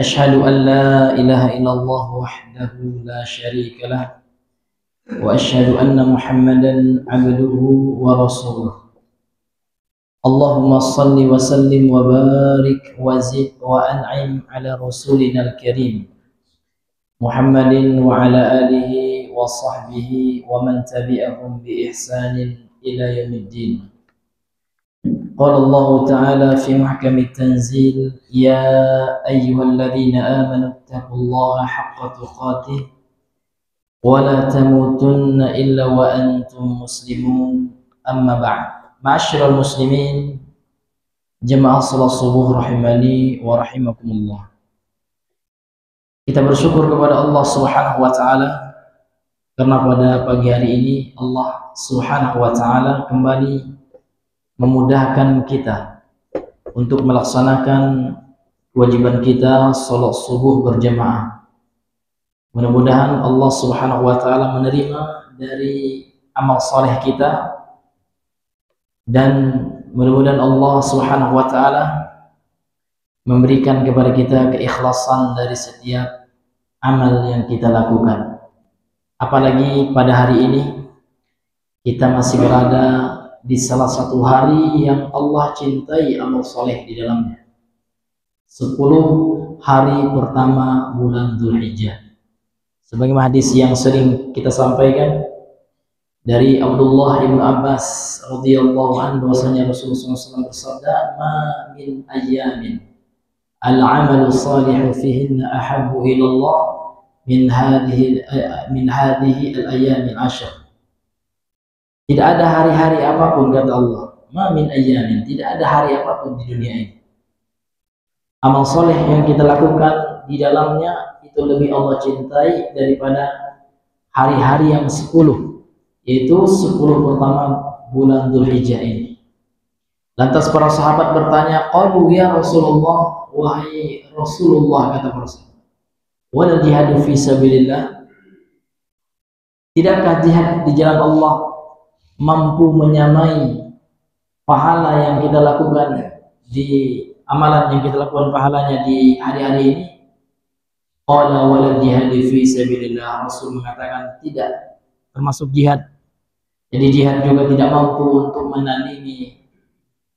أشهد أن لا إله إلا الله وحده لا شريك له وأشهد أن محمدا عبده ورسوله اللهم صل وسلم وبارك وزد وأنعم على رسولنا الكريم محمد وعلى آله وصحبه ومن تبعهم بإحسان إلى يوم الدين. قال الله تعالى في محكم التنزيل يا أيها الذين آمنوا اتقوا الله حق تقاته ولا تموتن إلا وأنتم مسلمون أما بعد. Ma'asyiral muslimin, jemaah salat subuh rahimani wa rahimakumullah. Kita bersyukur kepada Allah Subhanahu wa taala karena pada pagi hari ini Allah Subhanahu wa taala kembali memudahkan kita untuk melaksanakan kewajiban kita salat subuh berjamaah. Mudah-mudahan Allah Subhanahu wa taala menerima dari amal saleh kita, dan mudah-mudahan Allah Subhanahu wa taala memberikan kepada kita keikhlasan dari setiap amal yang kita lakukan. Apalagi pada hari ini kita masih berada di salah satu hari yang Allah cintai amal soleh di dalamnya. 10 hari pertama bulan Dzulhijjah. Sebagaimana hadis yang sering kita sampaikan dari Abdullah bin Abbas radhiyallahu anhu, bahwasanya Rasulullah SAW bersabda, "Ma min ayyamin al-'amalu salihu fihinna ahabbu ila Allah min hadhihi al-ayyam al-'ashr." Tidak ada hari-hari apapun, kata Allah, ma min ayyamin, tidak ada hari apapun di dunia ini, amal soleh yang kita lakukan di dalamnya itu lebih Allah cintai daripada hari-hari yang 10, yaitu 10 pertama bulan Dzulhijjah ini. Lantas para sahabat bertanya, qalu ya Rasulullah, wahai Rasulullah, kata para sahabat, wal jihadu fi sabilillah, tidakkah jihad di jalan Allah mampu menyamai pahala yang kita lakukan di amalan yang kita lakukan pahalanya di hari-hari ini? Qala wal jihadu fi sabilillah, Rasul mengatakan tidak termasuk jihad. Jadi jihad juga tidak mampu untuk menandingi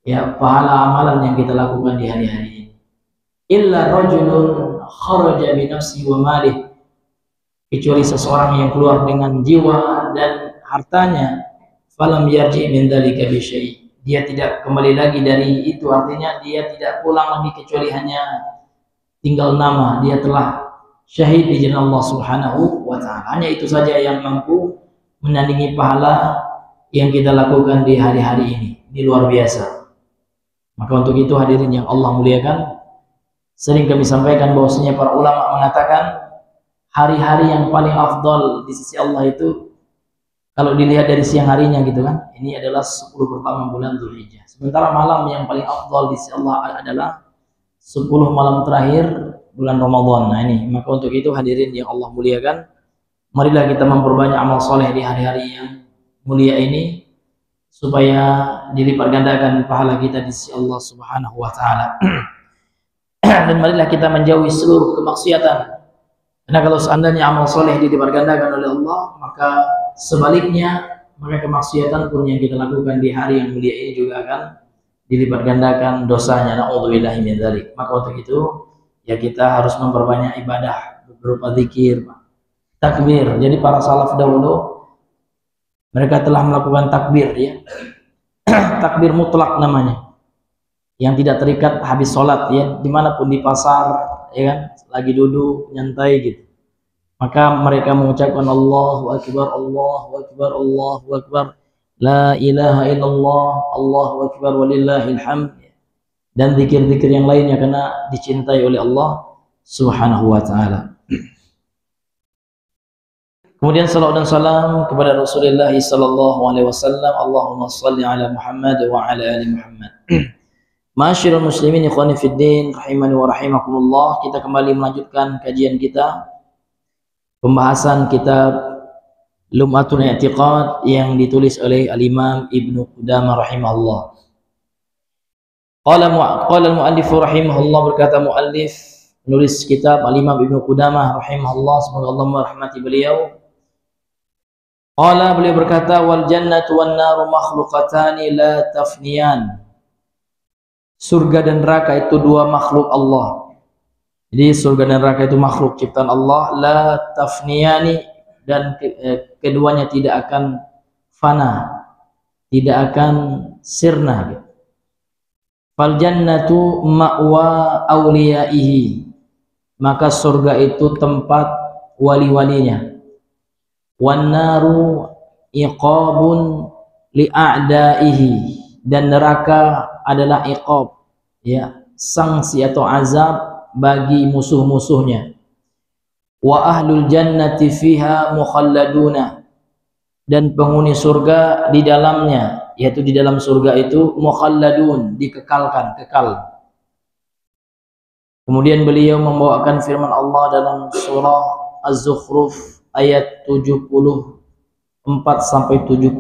pahala amalan yang kita lakukan di hari-hari ini. Illa rajulun kharaja bi nafsihi wa malih, kecuali seseorang yang keluar dengan jiwa dan hartanya, falam yarji min dzalika bi syai', dia tidak kembali lagi dari itu, artinya dia tidak pulang lagi kecuali hanya tinggal nama, dia telah syahid di jalan Allah Subhanahu wa taala. Hanya itu saja yang mampu menandingi pahala yang kita lakukan di hari-hari ini. Ini luar biasa. Maka untuk itu hadirin yang Allah muliakan, sering kami sampaikan bahwasanya para ulama mengatakan hari-hari yang paling afdal di sisi Allah itu, kalau dilihat dari siang harinya gitu kan, ini adalah 10 pertama bulan Dzulhijjah. Sementara malam yang paling afdal di sisi Allah adalah 10 malam terakhir bulan Ramadan. Nah ini, maka untuk itu hadirin yang Allah muliakan, marilah kita memperbanyak amal soleh di hari-hari yang mulia ini supaya dilipat gandakan pahala kita di sisi Allah Subhanahu wa taala. Dan marilah kita menjauhi seluruh kemaksiatan. Karena kalau seandainya amal soleh dilipat gandakan oleh Allah, maka sebaliknya, maka kemaksiatan pun yang kita lakukan di hari yang mulia ini juga akan dilipat gandakan dosanya. Na'udzubillahi min dzalik. Maka untuk itu ya kita harus memperbanyak ibadah berupa zikir, takbir. Jadi para salaf dahulu mereka telah melakukan takbir, ya. Takbir mutlak namanya, yang tidak terikat habis sholat, ya, dimanapun di pasar, ya kan, lagi duduk nyantai gitu, maka mereka mengucapkan Allahu Akbar, Allahu Akbar, Allahu Akbar, la ilaha illallah, Allahu Akbar, walillahil hamd, dan zikir-zikir yang lainnya, karena dicintai oleh Allah Subhanahu wa taala. Kemudian salawat dan salam kepada Rasulullah sallallahu alaihi wasallam. Allahumma shalli ala Muhammad wa ala ali Muhammad. Ma'asyiral muslimin ikhwani fid din rahimani wa rahimakumullah. Kita kembali melanjutkan kajian kita, pembahasan kitab Lum'atul I'tiqad yang ditulis oleh Al-Imam Ibnu Qudamah rahimahullah. Qala al-mu'allif rahimahullah, berkata muallif, penulis kitab Al-Imam Ibnu Qudamah rahimahullah, semoga Allah merahmati beliau. Qala, beliau berkata, wal jannatu wan naru makhluqatani la tafniyan. Surga dan neraka itu dua makhluk Allah. Jadi surga dan neraka itu makhluk ciptaan Allah, la tafniyani, dan keduanya tidak akan fana, tidak akan sirna gitu. Fal jannatu ma'wa awliyaihi, maka surga itu tempat wali-walinya. Wan naru iqabun li'a'daihi, dan neraka adalah iqab, ya, sanksi atau azab bagi musuh-musuhnya. Wa ahlul jannati fiha mukhalladuna, dan penghuni surga di dalamnya, yaitu di dalam surga itu mukhalladun, dikekalkan, kekal. Kemudian beliau membawakan firman Allah dalam surah Az-Zukhruf ayat 74 sampai 75.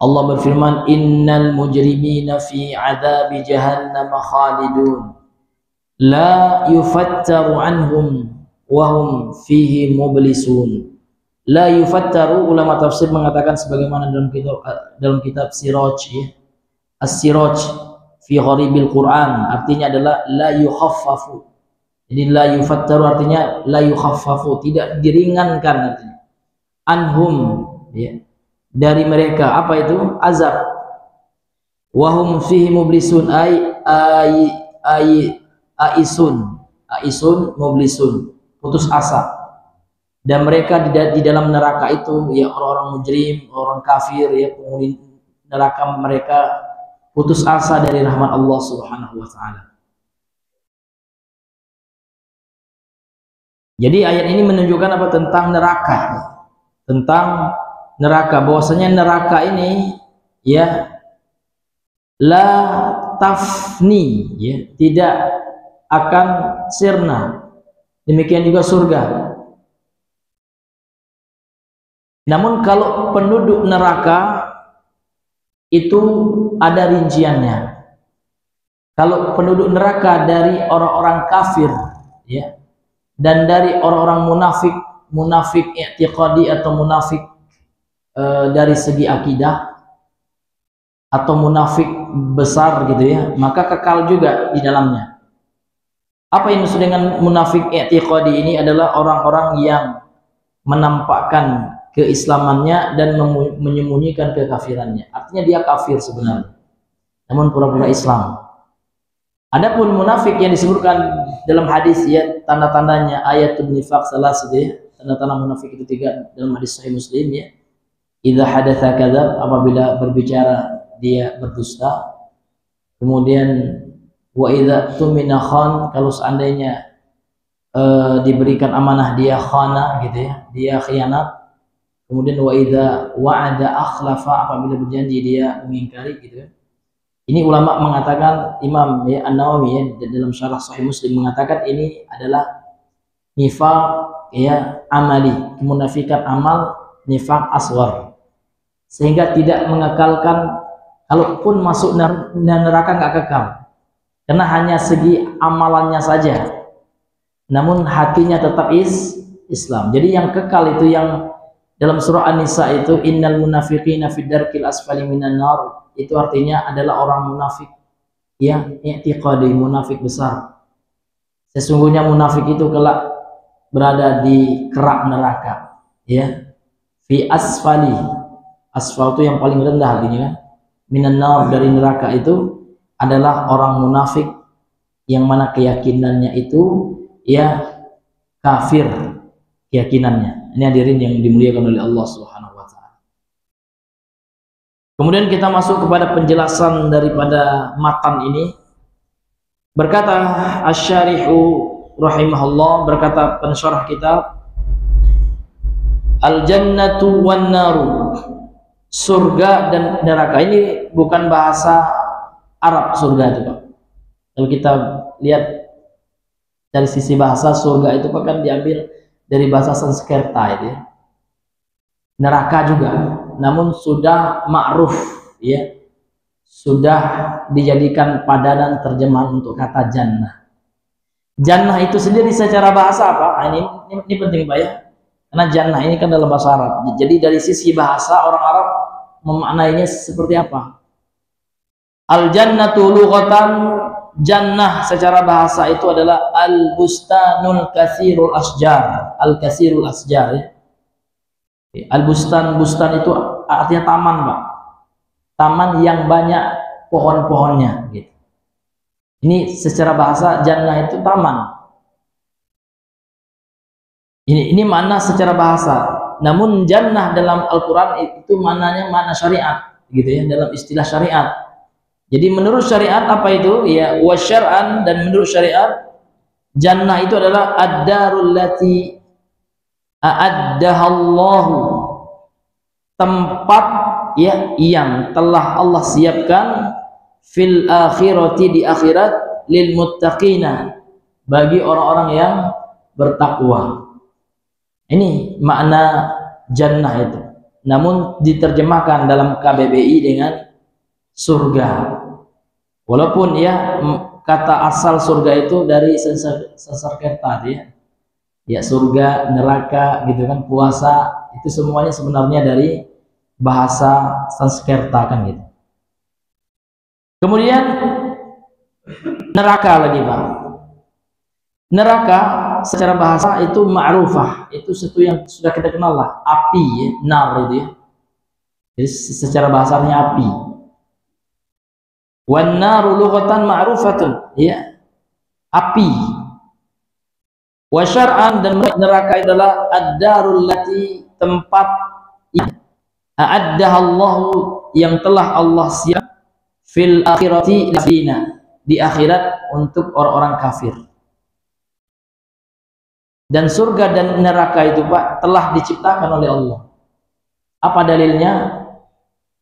Allah berfirman, innal mujrimina fi adzabi jahannam khalidun la yufattaru anhum wa hum fihi mublisun. La yufattaru, ulama tafsir mengatakan sebagaimana dalam kitab Siraj, ya, As-Siraj fi gharibil Quran, artinya adalah la yukhaffafu. Jadi la yufattaru artinya la yukhaffafu, tidak diringankan artinya. Anhum, ya, dari mereka, apa itu? Azab. Wahum fihi mublisun, aisun mublisun, putus asa. Dan mereka di dalam neraka itu, ya, orang-orang mujrim, orang kafir, ya, penghuni neraka, mereka putus asa dari rahmat Allah Subhanahu wa taala. Jadi ayat ini menunjukkan apa? Tentang neraka. Tentang neraka, bahwasanya neraka ini, ya, la tafni, ya, tidak akan sirna. Demikian juga surga. Namun kalau penduduk neraka itu ada rinciannya. Kalau penduduk neraka dari orang-orang kafir, ya, dan dari orang-orang munafik i'tiqadi atau munafik dari segi akidah, atau munafik besar gitu, ya, maka kekal juga di dalamnya. Apa yang dimaksud dengan munafik i'tiqadi ini? Adalah orang-orang yang menampakkan keislamannya dan menyembunyikan kekafirannya. Artinya dia kafir sebenarnya, namun pura-pura Islam. Adapun munafik yang disebutkan dalam hadis, ya, tanda-tandanya ayatun nifaq salah, ya, tanda-tanda munafik itu 3 dalam hadis Sahih Muslim, ya. Idza hadatsa kadzab, apabila berbicara dia berdusta. Kemudian wa idza tumina khan, kalau seandainya diberikan amanah dia khana, gitu, ya, dia khianat. Kemudian wa idza wa'ada akhlafa, apabila berjanji dia mengingkari, gitu, ya. Ini ulama mengatakan, Imam, ya, An-Nawawi, ya, dalam syarah Sahih Muslim mengatakan ini adalah nifaq, ya, amali, kemunafikan amal, nifaq asghar, sehingga tidak mengekalkan. Kalaupun masuk neraka nggak kekal, karena hanya segi amalannya saja, namun hatinya tetap Islam. Jadi yang kekal itu yang dalam surah An-Nisa itu, innal munafiqina fid darkil asfali minan nar, itu artinya adalah orang munafik yang i'tiqadi, munafik besar. Sesungguhnya munafik itu kelak berada di kerak neraka, ya, fi asfali, asfal itu yang paling rendah artinya, kan, minan nar, dari neraka itu adalah orang munafik yang mana keyakinannya itu, ya, kafir keyakinannya. Ini hadirin yang dimuliakan oleh Allah Subhanahu wa taala. Kemudian kita masuk kepada penjelasan daripada matan ini. Berkata Asy-Syarihu rahimahullah, berkata pensyarah kitab, al-jannatu wan naru, surga dan neraka. Ini bukan bahasa Arab surga itu, Pak. Kalau kita lihat dari sisi bahasa, surga itu kan diambil dari bahasa Sanskerta itu, ya. Neraka juga, namun sudah ma'ruf, ya, sudah dijadikan padanan terjemahan untuk kata jannah. Jannah itu sendiri secara bahasa apa? Ini penting Pak ya. Karena jannah ini kan dalam bahasa Arab. Jadi dari sisi bahasa orang Arab memaknainya seperti apa? Al-jannatu lughatan, jannah secara bahasa itu adalah al-bustanul katsirul asjar. Al-katsirul asjar ya. Al-bustan, bustan itu artinya taman, Pak. Taman yang banyak pohon-pohonnya gitu. Ini secara bahasa jannah itu taman. Ini makna secara bahasa. Namun jannah dalam Al-Qur'an itu maknanya makna syariat gitu ya, dalam istilah syariat. Jadi menurut syariat apa itu? Ya, wa syar'an, dan menurut syariat jannah itu adalah ad-darul lati a'addahallahu, tempat ya yang telah Allah siapkan fil akhirati, di akhirat, lil muttaqina, bagi orang-orang yang bertakwa. Ini makna jannah itu. Namun diterjemahkan dalam KBBI dengan surga. Walaupun ya kata asal surga itu dari Sanskerta ya. Ya surga, neraka gitu kan, puasa, itu semuanya sebenarnya dari bahasa Sanskerta kan gitu. Kemudian neraka lagi Pak. Neraka secara bahasa itu ma'rufah, itu sesuatu yang sudah kita kenal lah, api ya, nar itu ya. Jadi secara bahasanya api. Wan naru lughatan ma'rufatun, ya. Api. Wa syar'an, dan neraka adalah ad-darul lati, tempat yang a'addaha Allah, yang telah Allah siap fil akhirati lafina, di akhirat untuk orang-orang kafir. Dan surga dan neraka itu Pak telah diciptakan oleh Allah. Apa dalilnya?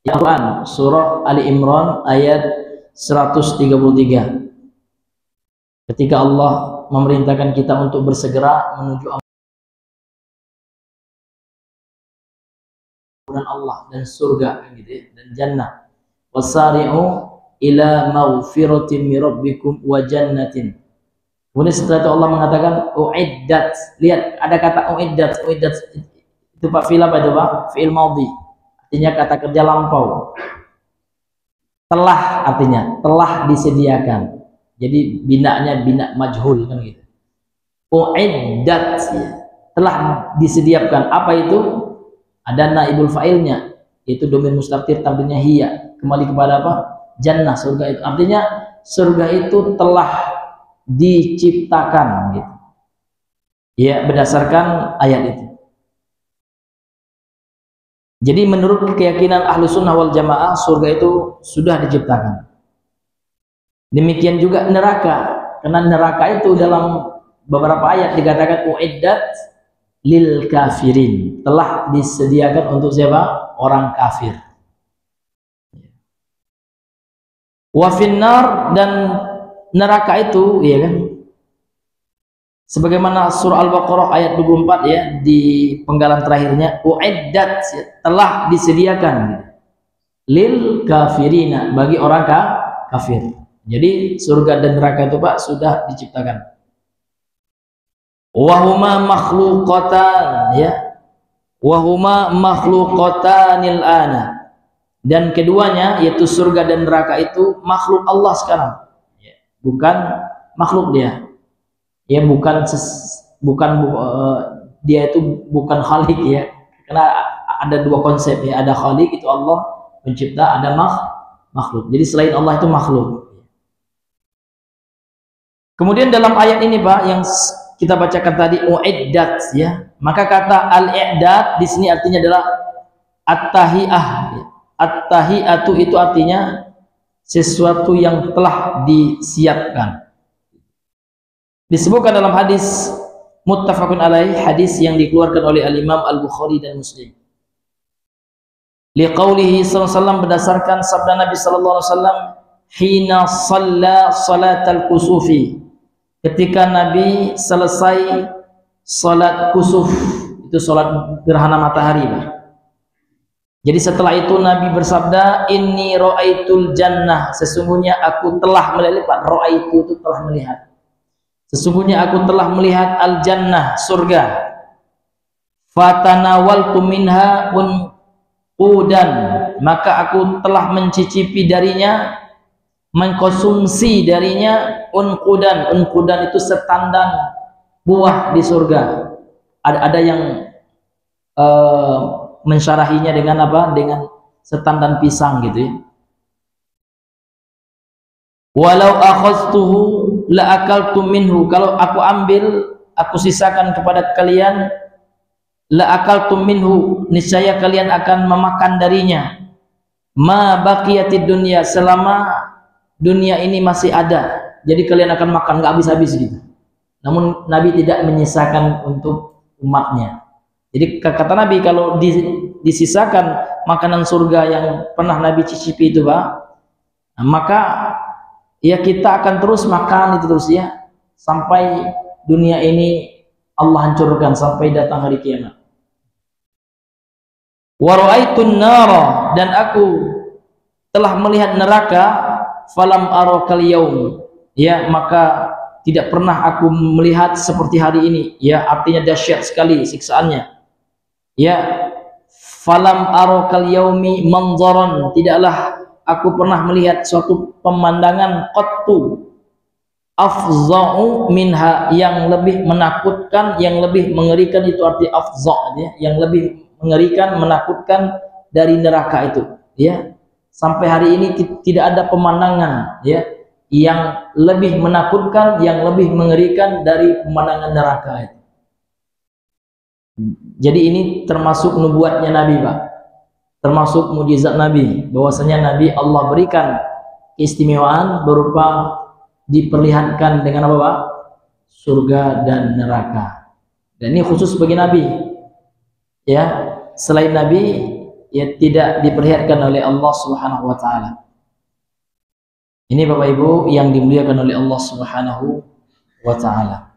Al-Quran surah Ali Imran ayat 133. Ketika Allah memerintahkan kita untuk bersegera menuju ampunan Allah dan surga gitu ya, dan jannah. Wasari'u ila maghfiratin min rabbikum wa jannatin. Kemudian setelah itu Allah mengatakan uiddat. Lihat ada kata uiddat. Uiddat itu Pak fi'il apa itu Pak? Fi'il madhi. Artinya kata kerja lampau. Telah, artinya telah disediakan. Jadi binanya bina majhul kan gitu. Uiddat, telah disediakan. Apa itu? Ada naibul fa'ilnya, yaitu domain mustatir, takdirnya hiya. Kembali kepada apa? Jannah, surga itu. Artinya surga itu telah diciptakan gitu. Ya, berdasarkan ayat itu. Jadi menurut keyakinan ahlu sunnah wal jamaah, surga itu sudah diciptakan. Demikian juga neraka, karena neraka itu dalam beberapa ayat dikatakan uiddat lil kafirin, telah disediakan untuk siapa? Orang kafir. Wa finnar, dan neraka itu ya kan, sebagaimana surah Al-Baqarah ayat 24 ya, di penggalan terakhirnya uiddat, ya, telah disediakan lil kafirina, bagi orang kafir. Jadi surga dan neraka itu Pak sudah diciptakan. Wahuma makhluqatan, ya, wahuma makhluqatanil ana, dan keduanya yaitu surga dan neraka itu makhluk Allah sekarang, bukan makhluk dia, ya, dia itu bukan khalik ya, karena ada dua konsep ya, ada khalik itu Allah pencipta, ada makhluk. Jadi selain Allah itu makhluk. Kemudian dalam ayat ini Pak yang kita bacakan tadi uiddat ya, maka kata al-i'dad di sini artinya adalah at-tahiyah. At-tahiyatu itu artinya sesuatu yang telah disiapkan. Disebutkan dalam hadis muttafaqun alaih, hadis yang dikeluarkan oleh al-Imam Al-Bukhari dan Muslim. Liqaulihi sallallahu alaihi wasallam, berdasarkan sabda Nabi sallallahu alaihi wasallam, hina shalla salatal kusufi, ketika Nabi selesai salat kusuf, itu salat gerhana matahari Pak. Jadi setelah itu Nabi bersabda, inni ra'aitul jannah, sesungguhnya aku telah melihat. Ra'aitu itu telah melihat. Sesungguhnya aku telah melihat al-jannah, surga. Fatanawaltu minha unqudan, maka aku telah mencicipi darinya, mengkonsumsi darinya unqudan. Unqudan itu setandan buah di surga. Ada yang mensyarahinya dengan apa? Dengan setandan pisang gitu ya. Walau akhadtuhu la akaltu minhu, kalau aku ambil, aku sisakan kepada kalian, la akaltu minhu, niscaya kalian akan memakan darinya, ma baqiyatid dunya, selama dunia ini masih ada. Jadi kalian akan makan nggak habis-habis gitu. Namun Nabi tidak menyisakan untuk umatnya. Jadi kata Nabi, kalau disisakan makanan surga yang pernah Nabi cicipi itu Pak, maka ya kita akan terus makan itu terus ya, sampai dunia ini Allah hancurkan, sampai datang hari kiamat. Wa ra'aitun nara, dan aku telah melihat neraka, falam arakal yaum, ya, maka tidak pernah aku melihat seperti hari ini, ya, artinya dahsyat sekali siksaannya, ya. Falam arakal yaumi manzaran, tidaklah aku pernah melihat suatu pemandangan qattu afza'u minha, yang lebih menakutkan, yang lebih mengerikan, itu arti afza' ya, yang lebih mengerikan, menakutkan dari neraka itu, ya. Sampai hari ini tidak ada pemandangan ya yang lebih menakutkan, yang lebih mengerikan dari pemandangan neraka itu. Jadi ini termasuk nubuatnya Nabi Pak, termasuk mujizat Nabi, bahwasanya Nabi Allah berikan keistimewaan berupa diperlihatkan dengan apa Pak? Surga dan neraka. Dan ini khusus bagi Nabi ya, selain Nabi ya tidak diperlihatkan oleh Allah Subhanahu wa taala. Ini Bapak Ibu yang dimuliakan oleh Allah Subhanahu wa taala.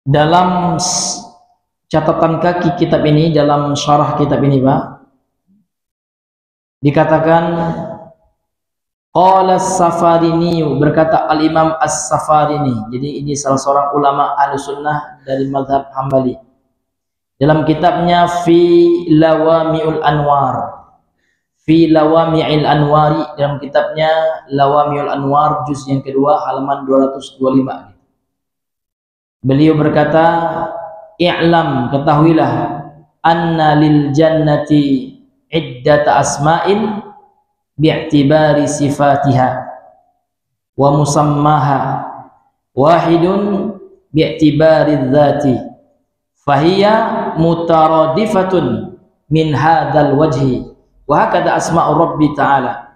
Dalam catatan kaki kitab ini, dalam syarah kitab ini Pak, dikatakan qala as-Safarini, berkata al-Imam as-Safarini. Jadi ini salah seorang ulama Ahlussunnah dari mazhab Hambali. Dalam kitabnya Fi Lawami'ul Anwar, Fi Lawami'il Anwari, dalam kitabnya Lawami'ul Anwar juz yang kedua halaman 225. Beliau berkata, i'lam, ketahuilah, anna lil jannati iddata asma'in bi'tibari sifatiha wa musammaha, wahidun bi'tibari dzati, fahiya mutaradifatun min hadzal wajhi, wa hakadha asma'u rabbi ta'ala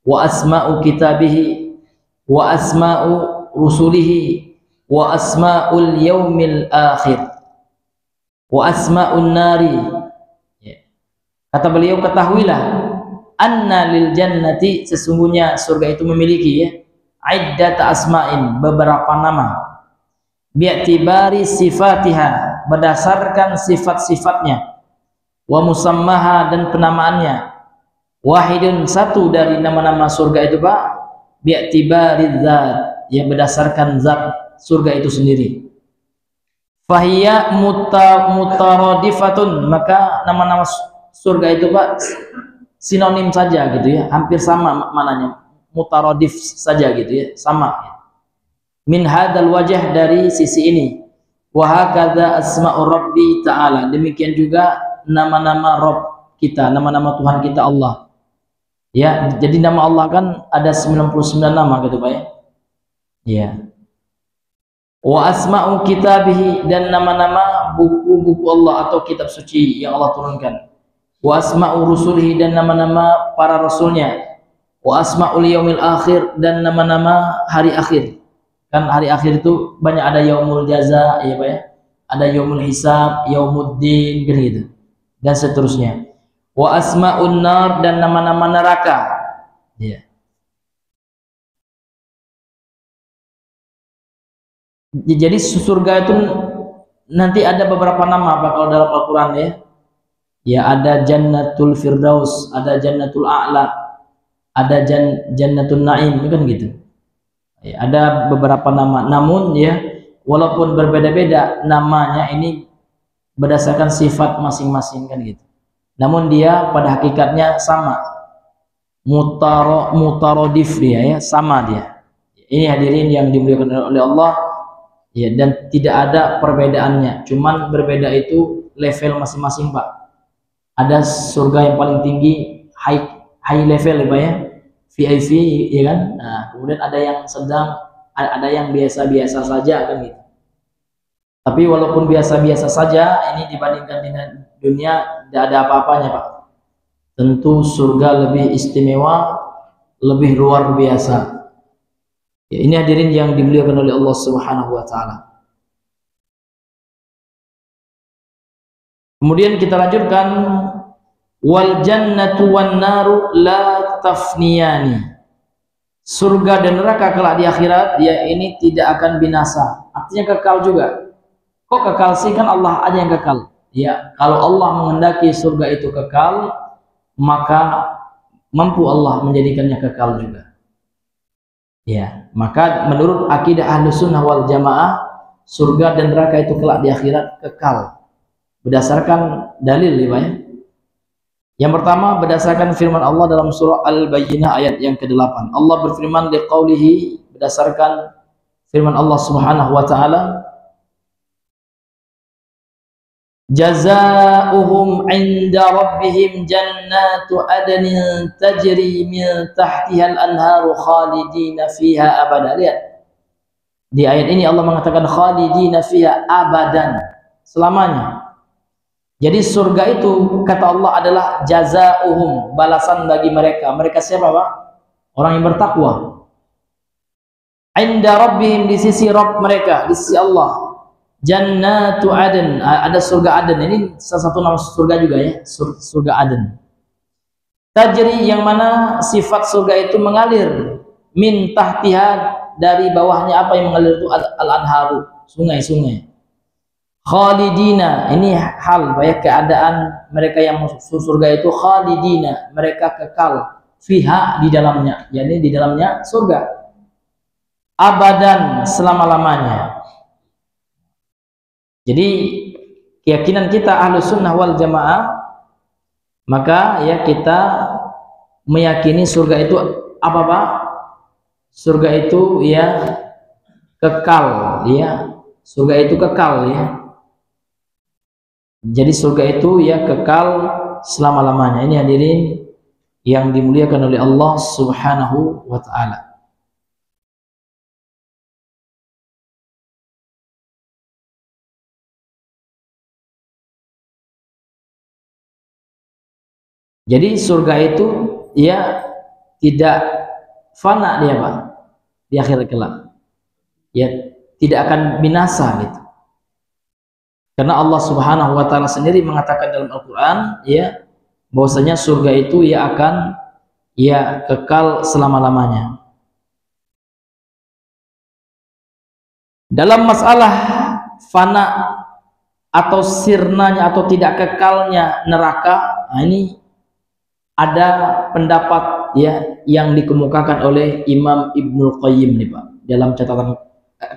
wa asma'u kitabihi wa asma'u rusulihi wa asma'ul yaumil akhir wa asma'un nari. Kata beliau, ketahuilah, anna lil jannati, sesungguhnya surga itu memiliki ya, iddat asma'in, beberapa nama, bi'tibari sifatiha, berdasarkan sifat-sifatnya, wa musammaha, dan penamaannya, wahidun, satu dari nama-nama surga itu Pak, bi'tibari dzat, ya, berdasarkan zat surga itu sendiri. Fahiya mutaradifatun, maka nama-nama surga itu Pak sinonim saja gitu ya, hampir sama maknanya, mutaradif saja gitu ya, sama. Min hadzal wajh, dari sisi ini. Wa hakadha asma'u rabbi ta'ala, demikian juga nama-nama Rabb kita, nama-nama Tuhan kita Allah. Ya, jadi nama Allah kan ada 99 nama gitu Pak ya. Ya. Wa asma'u kitabihi, dan nama-nama buku-buku Allah atau kitab suci yang Allah turunkan. Wa asma'u rusulihi, dan nama-nama para rasulnya. Wa asma'ul yaumil akhir, dan nama-nama hari akhir. Kan hari akhir itu banyak, ada yaumul jaza ya Pak ya. Ada yaumul hisab, yaumuddin gitu. Dan seterusnya. Wa asma'un nar, dan nama-nama neraka. Ya. Jadi surga itu nanti ada beberapa nama Pak kalau dalam Al-Quran ya. Ya, ada Jannatul Firdaus, ada Jannatul A'la, ada Jannatul Naim, kan gitu. Ya, ada beberapa nama. Namun ya, walaupun berbeda-beda namanya, ini berdasarkan sifat masing-masing, kan gitu. Namun dia pada hakikatnya sama. Mutarodif dia, ya, sama dia. Ini hadirin yang dimuliakan oleh Allah, ya, dan tidak ada perbedaannya. Cuman berbeda itu level masing-masing, Pak. Ada surga yang paling tinggi, high level ya Pak ya, VIP ya kan. Nah, kemudian ada yang sedang, ada yang biasa-biasa saja, kan gitu. Tapi walaupun biasa-biasa saja, ini dibandingkan dengan dunia tidak ada apa-apanya Pak. Tentu surga lebih istimewa, lebih luar biasa. Ya, ini hadirin yang dimuliakan oleh Allah Subhanahu wa taala. Kemudian kita lanjutkan, wal jannatu wan naru la tafniyani. Surga dan neraka kelak di akhirat, ya, ini tidak akan binasa. Artinya kekal juga. Kok kekal sih? Kan Allah aja yang kekal. Ya, kalau Allah menghendaki surga itu kekal, maka mampu Allah menjadikannya kekal juga. Ya, maka menurut akidah Ahlussunnah wal Jamaah, surga dan neraka itu kelak di akhirat kekal. Berdasarkan dalil ya, Pak ya. Yang pertama berdasarkan firman Allah dalam surah Al-Bayyinah ayat yang ke-8. Allah berfirman liqaulihi, berdasarkan firman Allah Subhanahu wa taala, jazaohum 'inda rabbihim jannatu adnin tajri min tahtiha al-anharu khalidina fiha abada. Lihat. Di ayat ini Allah mengatakan khalidina fiha abadan, selamanya. Jadi surga itu kata Allah adalah jazaohum, balasan bagi mereka. Mereka siapa Pak? Orang yang bertakwa. Inda rabbihim, di sisi Rabb mereka, di sisi Allah. Jannatu Aden, ada surga Aden. Ini salah satu nama surga juga ya, surga Aden. Tajri, yang mana sifat surga itu mengalir, min tahtiha, dari bawahnya apa yang mengalir itu al-anharu, sungai-sungai. Khalidina, ini hal ya, keadaan mereka yang masuk surga itu khalidina, mereka kekal, fiha, di dalamnya, yakni di dalamnya surga, abadan, selama-lamanya. Jadi keyakinan kita Ahlussunnah wal Jamaah, maka ya kita meyakini surga itu apa Pak? Surga itu ya kekal, ya, surga itu kekal ya. Jadi surga itu ya kekal selama-lamanya. Ini hadirin yang dimuliakan oleh Allah Subhanahu wa taala. Jadi surga itu ya tidak fana dia Pak, di akhir kelak. Ya tidak akan binasa gitu. Karena Allah Subhanahu wa taala sendiri mengatakan dalam Al-Qur'an ya, bahwasanya surga itu ya akan ya kekal selama-lamanya. Dalam masalah fana atau sirnanya atau tidak kekalnya neraka, nah ini ada pendapat ya yang dikemukakan oleh Imam Ibnul Qayyim nih Pak, dalam catatan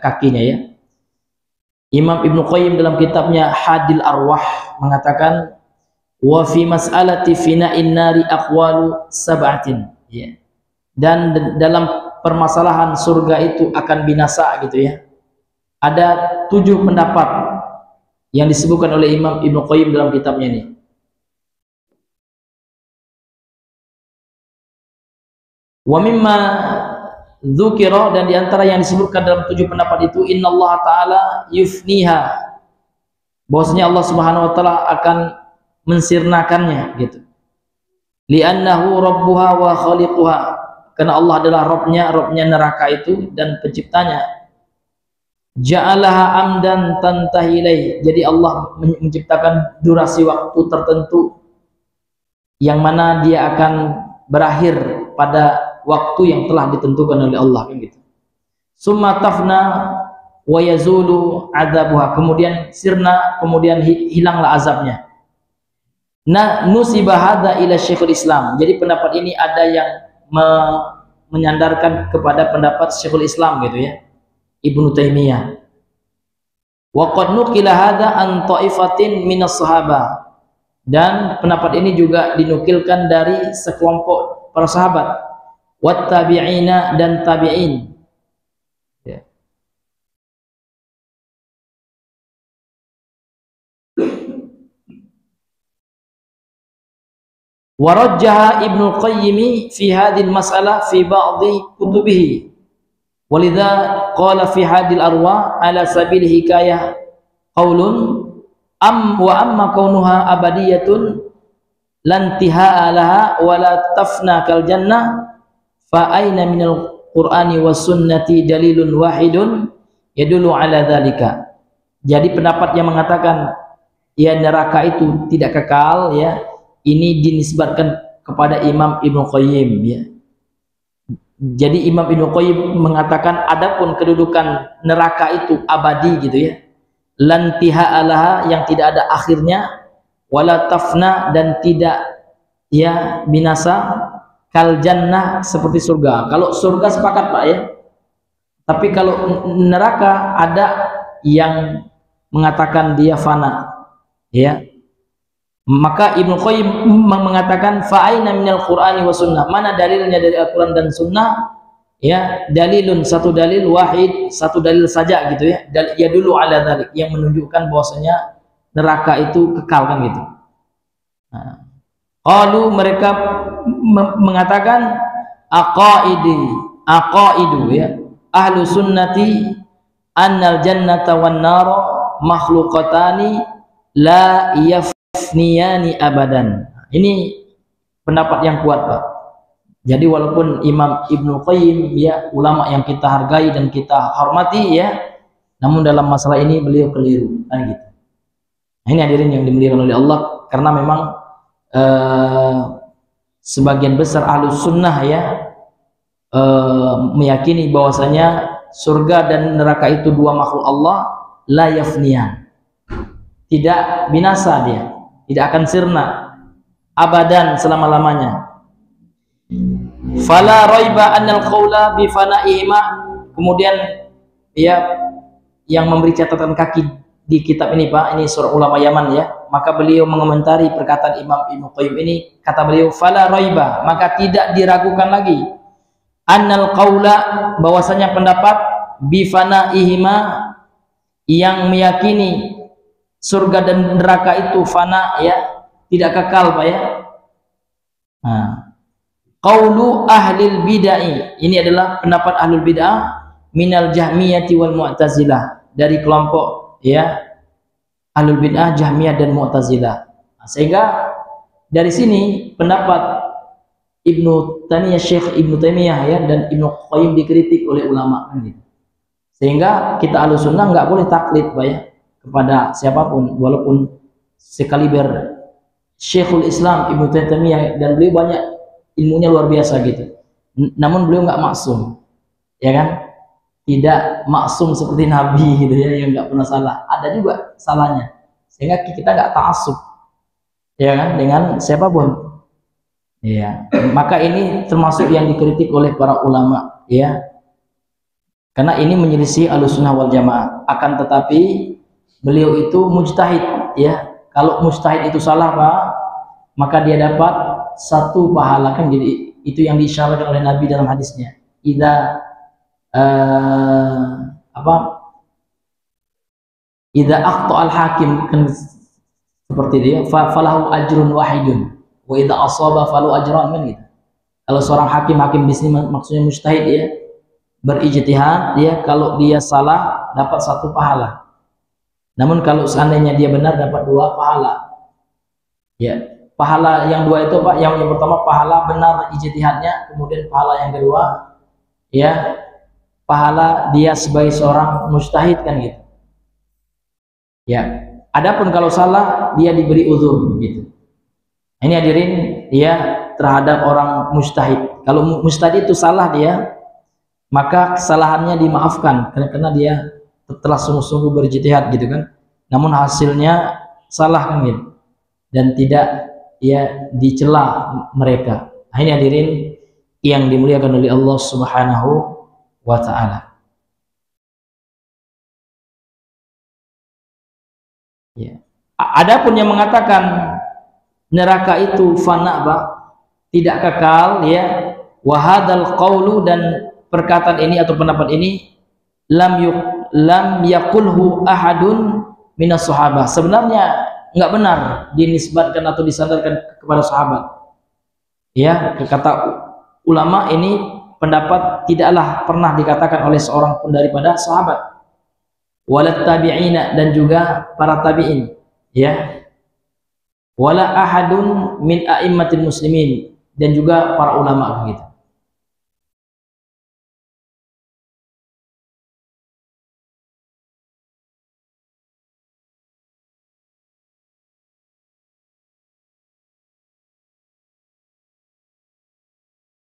kakinya ya. Imam Ibnu Qayyim dalam kitabnya Hadil Arwah mengatakan, wa fi mas'alati fina'in nari aqwalu sab'atin, ya. Dan dalam permasalahan surga itu akan binasa gitu ya, ada 7 pendapat yang disebutkan oleh Imam Ibnu Qayyim dalam kitabnya ini. Wa mimma dzukira, dan diantara yang disebutkan dalam 7 pendapat itu, innallaha ta'ala yufniha, bahwasanya Allah Subhanahu wa taala akan mensirnakannya gitu. Li'annahu rabbuha wa khaliquha, karena Allah adalah Rabbnya neraka itu dan penciptanya. Ja'alaha amdan tantahi ilaih, jadi Allah menciptakan durasi waktu tertentu yang mana dia akan berakhir pada waktu yang telah ditentukan oleh Allah, kan gitu. Summa tafna wa yazulu adzabuha, kemudian sirna, kemudian hilanglah azabnya. nusiba hadza ila Syekhul Islam. Jadi pendapat ini ada yang menyandarkan kepada pendapat Syekhul Islam gitu ya, Ibnu Taimiyah. Wa qad nuqila hadza an ta'ifatin minas sahabah. Dan pendapat ini juga dinukilkan dari sekelompok para sahabat, wat tabi'ina dan tabi'in. Ya. Wa rajjaha Ibnu Qayyim fi hadhihi al-mas'alah fi ba'dhi kutubihi. Walidha qala fi hadil arwah ala sabil hikayah qaulun wa amma kaunuha abadiyatun lan tihaa laha wa la tafna kal jannah fa aina minal qur'ani was sunnati dalilun wahidun yadullu ala dzalika. Jadi pendapat yang mengatakan ya neraka itu tidak kekal ya, ini dinisbatkan kepada Imam Ibnu Qayyim ya. Jadi Imam Ibnu Qayyim mengatakan adapun kedudukan neraka itu abadi gitu ya, lan tihaalaha yang tidak ada akhirnya, wala tafna dan tidak ya binasa, kal jannah seperti surga. Kalau surga sepakat Pak ya, tapi kalau neraka ada yang mengatakan dia fana ya. Maka Ibnu Qayyim mengatakan fa'aina minal Qur'ani wa sunnah, mana dalilnya dari Al-Quran dan sunnah ya, dalilun satu dalil wahid, satu dalil saja gitu ya, ya dulu ala dzalik yang menunjukkan bahwasanya neraka itu kekal kan gitu. Qalu mereka mengatakan aqaidu ya ahlu sunnati annal jannata wan nar makhluqatani la yafniyani abadan. Ini pendapat yang kuat Pak. Jadi walaupun Imam Ibnu Qayyim ya ulama yang kita hargai dan kita hormati ya, namun dalam masalah ini beliau keliru kan gitu. Nah, ini hadirin yang dimuliakan oleh Allah, karena memang sebagian besar ahlus sunnah ya meyakini bahwasanya surga dan neraka itu dua makhluk Allah, la yafniyan, tidak binasa dia, tidak akan sirna abadan selama-lamanya. Fala raiba annal qaula bi fana'ihima. Kemudian ya yang memberi catatan kaki di kitab ini Pak, ini surah ulama Yaman ya, maka beliau mengomentari perkataan Imam Ibnu Qayyim ini, kata beliau fala raiba, maka tidak diragukan lagi annal qaula, bahwasanya pendapat bi fana'ihima yang meyakini surga dan neraka itu fana ya, tidak kekal Pak ya. Nah, qaulu ahlil bid'ah, ini adalah pendapat ahlul bid'ah minal jahmiyati wal mu'tazilah, dari kelompok ya ahlul bid'ah jahmiyah dan mu'tazilah. Nah, sehingga dari sini pendapat Ibnu Taimiyah, Syekh Ibnu Taimiyah ya dan Ibnu Qayyim dikritik oleh ulama kan gitu. Sehingga kita ahlus sunnah nggak boleh taklid Pak ya kepada siapapun, walaupun sekaliber Syekhul Islam Ibnu Taimiyah, dan beliau banyak ilmunya luar biasa gitu, namun beliau nggak maksum ya kan, tidak maksum seperti Nabi gitu ya yang nggak pernah salah, ada juga salahnya, sehingga kita nggak ta'assub ya kan dengan siapapun ya. Maka ini termasuk yang dikritik oleh para ulama ya, karena ini menyelisih Ahlussunnah wal Jamaah. Akan tetapi beliau itu mujtahid ya, kalau mujtahid itu salah Pak, maka dia dapat satu pahala kan, jadi itu yang diisyaratkan oleh Nabi dalam hadisnya, idza idza aqta al hakim kan seperti dia, falahu ajrun wahidun wa idza asaba falahu ajran kan gitu. Kalau seorang hakim di sini maksudnya mujtahid ya, berijtihad dia, kalau dia salah dapat satu pahala, namun kalau seandainya dia benar dapat dua pahala ya. Pahala yang dua itu Pak, yang pertama pahala benar ijtihadnya, kemudian pahala yang kedua ya pahala dia sebagai seorang mujtahid kan gitu ya. Adapun kalau salah dia diberi uzur gitu. Ini hadirin ya terhadap orang mujtahid. Kalau mujtahid itu salah dia, maka kesalahannya dimaafkan karena dia telah sungguh-sungguh berijtihad gitu kan, namun hasilnya salah kan gitu, dan tidak ya dicela mereka. Nah, ini hadirin yang dimuliakan oleh Allah Subhanahu wa taala. Ya. Adapun yang mengatakan neraka itu fana, Pak, tidak kekal, ya. Wa hadzal qaulu, dan perkataan ini atau pendapat ini lam yaqulhu ahadun minas sahabah. Sebenarnya enggak benar dinisbatkan atau disandarkan kepada sahabat. Ya, kata ulama ini pendapat tidaklah pernah dikatakan oleh seorang pun daripada sahabat. Walat tabi'ina, dan juga para tabi'in, ya. Wala ahadun min a'immatil muslimin, dan juga para ulama begitu.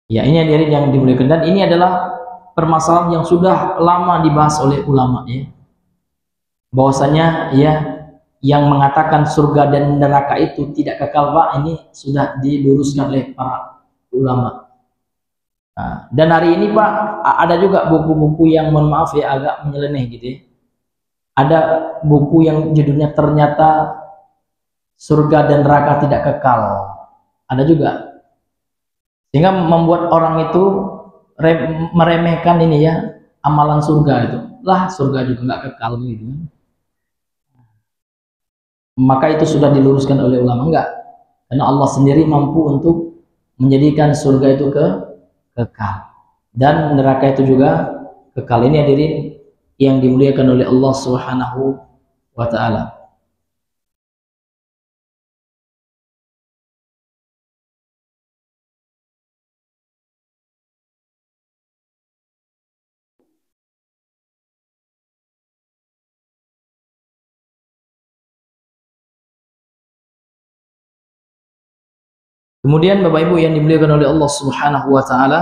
Ya, ini hadirin yang dimuliakan, dan ini adalah permasalahan yang sudah lama dibahas oleh ulama, ya. Bahwasanya, ya, yang mengatakan surga dan neraka itu tidak kekal, Pak, ini sudah diluruskan oleh para ulama. Nah, dan hari ini, Pak, ada juga buku-buku yang, mohon maaf ya, agak menyeleneh gitu, ya. Ada buku yang judulnya ternyata surga dan neraka tidak kekal. Ada juga. Sehingga membuat orang itu meremehkan ini, ya, amalan surga itu. Lah, surga juga nggak kekal gitu. Maka itu sudah diluruskan oleh ulama, enggak. Karena Allah sendiri mampu untuk menjadikan surga itu kekal. Dan neraka itu juga kekal. Ini hadirin yang dimuliakan oleh Allah Subhanahu wa taala. Kemudian Bapak Ibu yang dimuliakan oleh Allah Subhanahu wa taala,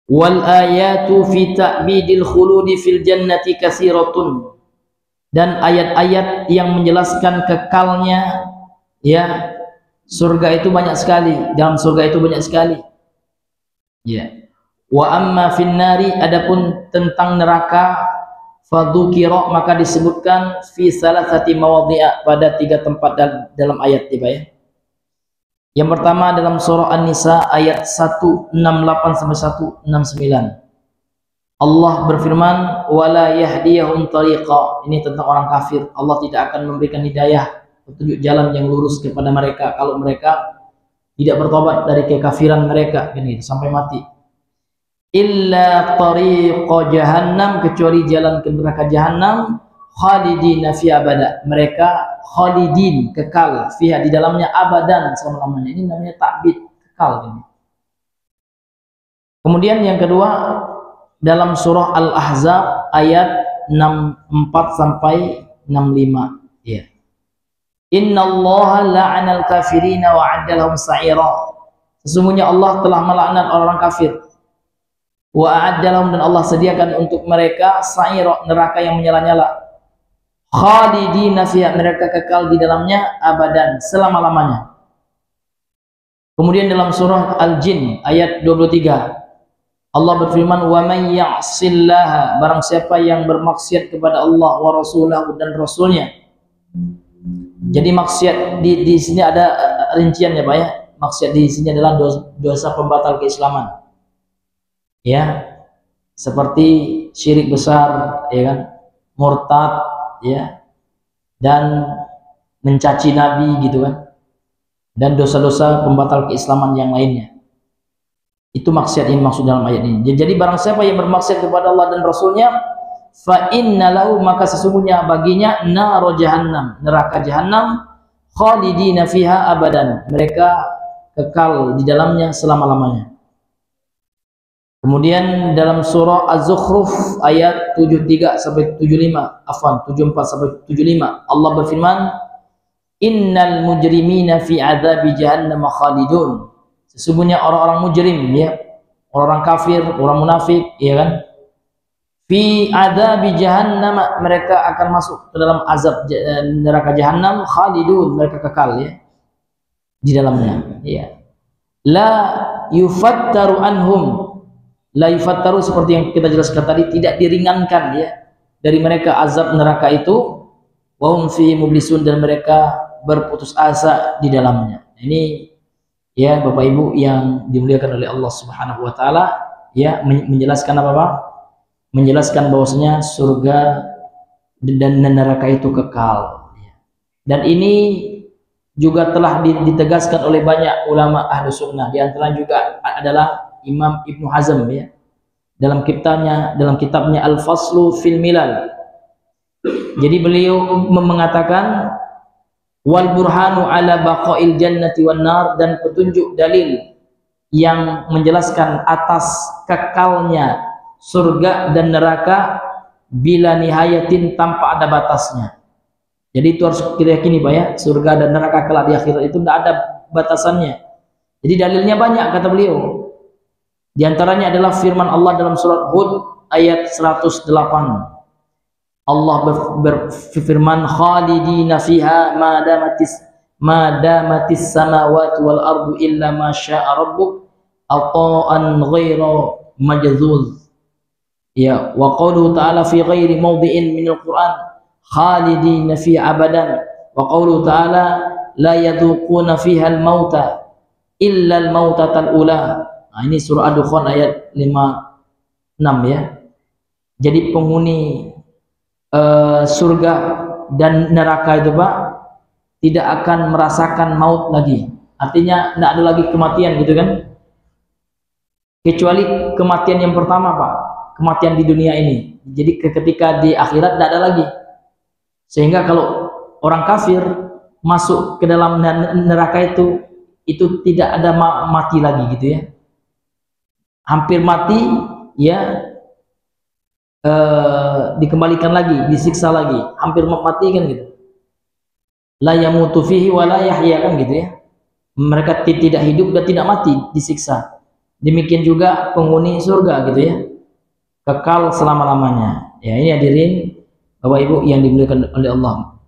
wal ayatu fi ta'bidil khuludi fil jannati katsiratun, dan ayat-ayat yang menjelaskan kekalnya, ya, surga itu banyak sekali, dalam surga itu banyak sekali, ya. Wa amma fin nari, adapun tentang neraka, fadzukira, maka disebutkan fi salasati mawadhi'a, pada 3 tempat dalam ayat tiba, ya. Yang pertama dalam surah An-Nisa ayat 168 sampai 169. Allah berfirman, wala yahdiyahum tariqa. Ini tentang orang kafir. Allah tidak akan memberikan hidayah, petunjuk jalan yang lurus kepada mereka kalau mereka tidak bertobat dari kekafiran mereka, ini sampai mati. Illa tariqa jahannam, kecuali jalan ke neraka jahannam, khalidina fi abada, mereka khalidin, kekal, fiha, di dalamnya, abadan, selama-lamanya. Ini namanya ta'bid, kekal ini. Kemudian yang kedua dalam surah Al-Ahzab ayat 64 sampai 65, ya. Innallaha la'anal kafirina wa 'adda lahum sa'ira. Sesungguhnya Allah telah melaknat orang kafir. Wa a'adda lahum, dan Allah sediakan untuk mereka sa'ira, neraka yang menyala-nyala. Khalidina fiha, mereka kekal di dalamnya, abadan, selama-lamanya. Kemudian dalam surah Al-Jin ayat 23, Allah berfirman, wa may ya'sillaha, barang siapa yang bermaksiat kepada Allah wa rasulahu, dan rasulnya. Jadi maksiat di sini ada rinciannya, Pak, ya. Maksiat di sini adalah dosa pembatal keislaman, ya, seperti syirik besar, ya kan, murtad, ya, dan mencaci nabi gitu kan, dan dosa-dosa pembatal keislaman yang lainnya. Itu maksiat yang maksud dalam ayat ini. Jadi barang siapa yang bermaksiat kepada Allah dan Rasulnya, fa inna lahu, maka sesungguhnya baginya nar jahannam, neraka jahannam, khalidina fiha abadan, mereka kekal di dalamnya selama-lamanya. Kemudian dalam surah Az-Zukhruf ayat 73 sampai 75, 74 sampai 75, Allah berfirman, innal mujrimina fi adzabi jahannam khalidun. Sesungguhnya orang-orang mujrim, ya, orang kafir, orang munafik, ya kan, fi adzabi jahannam, mereka akan masuk ke dalam azab neraka jahannam, khalidun, mereka kekal, ya. di dalamnya. Ya. La yufattaru anhum, la yufattaru seperti yang kita jelaskan tadi, tidak diringankan ya dari mereka azab neraka itu, wa hum fi mublisun, dan mereka berputus asa di dalamnya. Ini ya Bapak Ibu yang dimuliakan oleh Allah Subhanahu wa taala, ya menjelaskan apa Pak? Menjelaskan bahwasanya surga dan neraka itu kekal. Dan ini juga telah ditegaskan oleh banyak ulama ahlu sunnah. Di antara juga adalah Imam Ibnu Hazm ya, dalam kitabnya Al-Faslu fil Milal. Jadi beliau mengatakan wal burhanu ala baqail jannati wan nar, dan petunjuk dalil yang menjelaskan atas kekalnya surga dan neraka bila nihayatin, tanpa ada batasnya. Jadi itu harus kita yakini Pak ya, surga dan neraka kelak di akhirat itu tidak ada batasannya. Jadi dalilnya banyak kata beliau. Di antaranya adalah firman Allah dalam surat Hud ayat 108. Allah berfirman khalidina fiha ma damatis samawati wal ardu illa ma syaa rabbuk ata'an ghaira majzuz. Ya, wa qawluhu ta'ala fi ghairi mawdi'in minal Qur'an khalidina fi abadan, wa qawluhu ta'ala la yadhuquna fiha al-mauta illa al-mautatal ula. Nah, ini surah Ad-Dukhan ayat 56 ya. Jadi penghuni surga dan neraka itu Pak tidak akan merasakan maut lagi. Artinya tidak ada lagi kematian gitu kan, kecuali kematian yang pertama Pak, kematian di dunia ini. Jadi ketika di akhirat tidak ada lagi. Sehingga kalau orang kafir masuk ke dalam neraka itu tidak ada mati lagi gitu ya. Hampir mati ya, dikembalikan lagi, disiksa lagi, hampir mati kan gitu. La yamutu fihi wa la yahya kan gitu ya. Mereka tidak hidup dan tidak mati, disiksa. Demikian juga penghuni surga gitu ya, kekal selama-lamanya. Ya ini hadirin Bapak Ibu yang dimuliakan oleh Allah.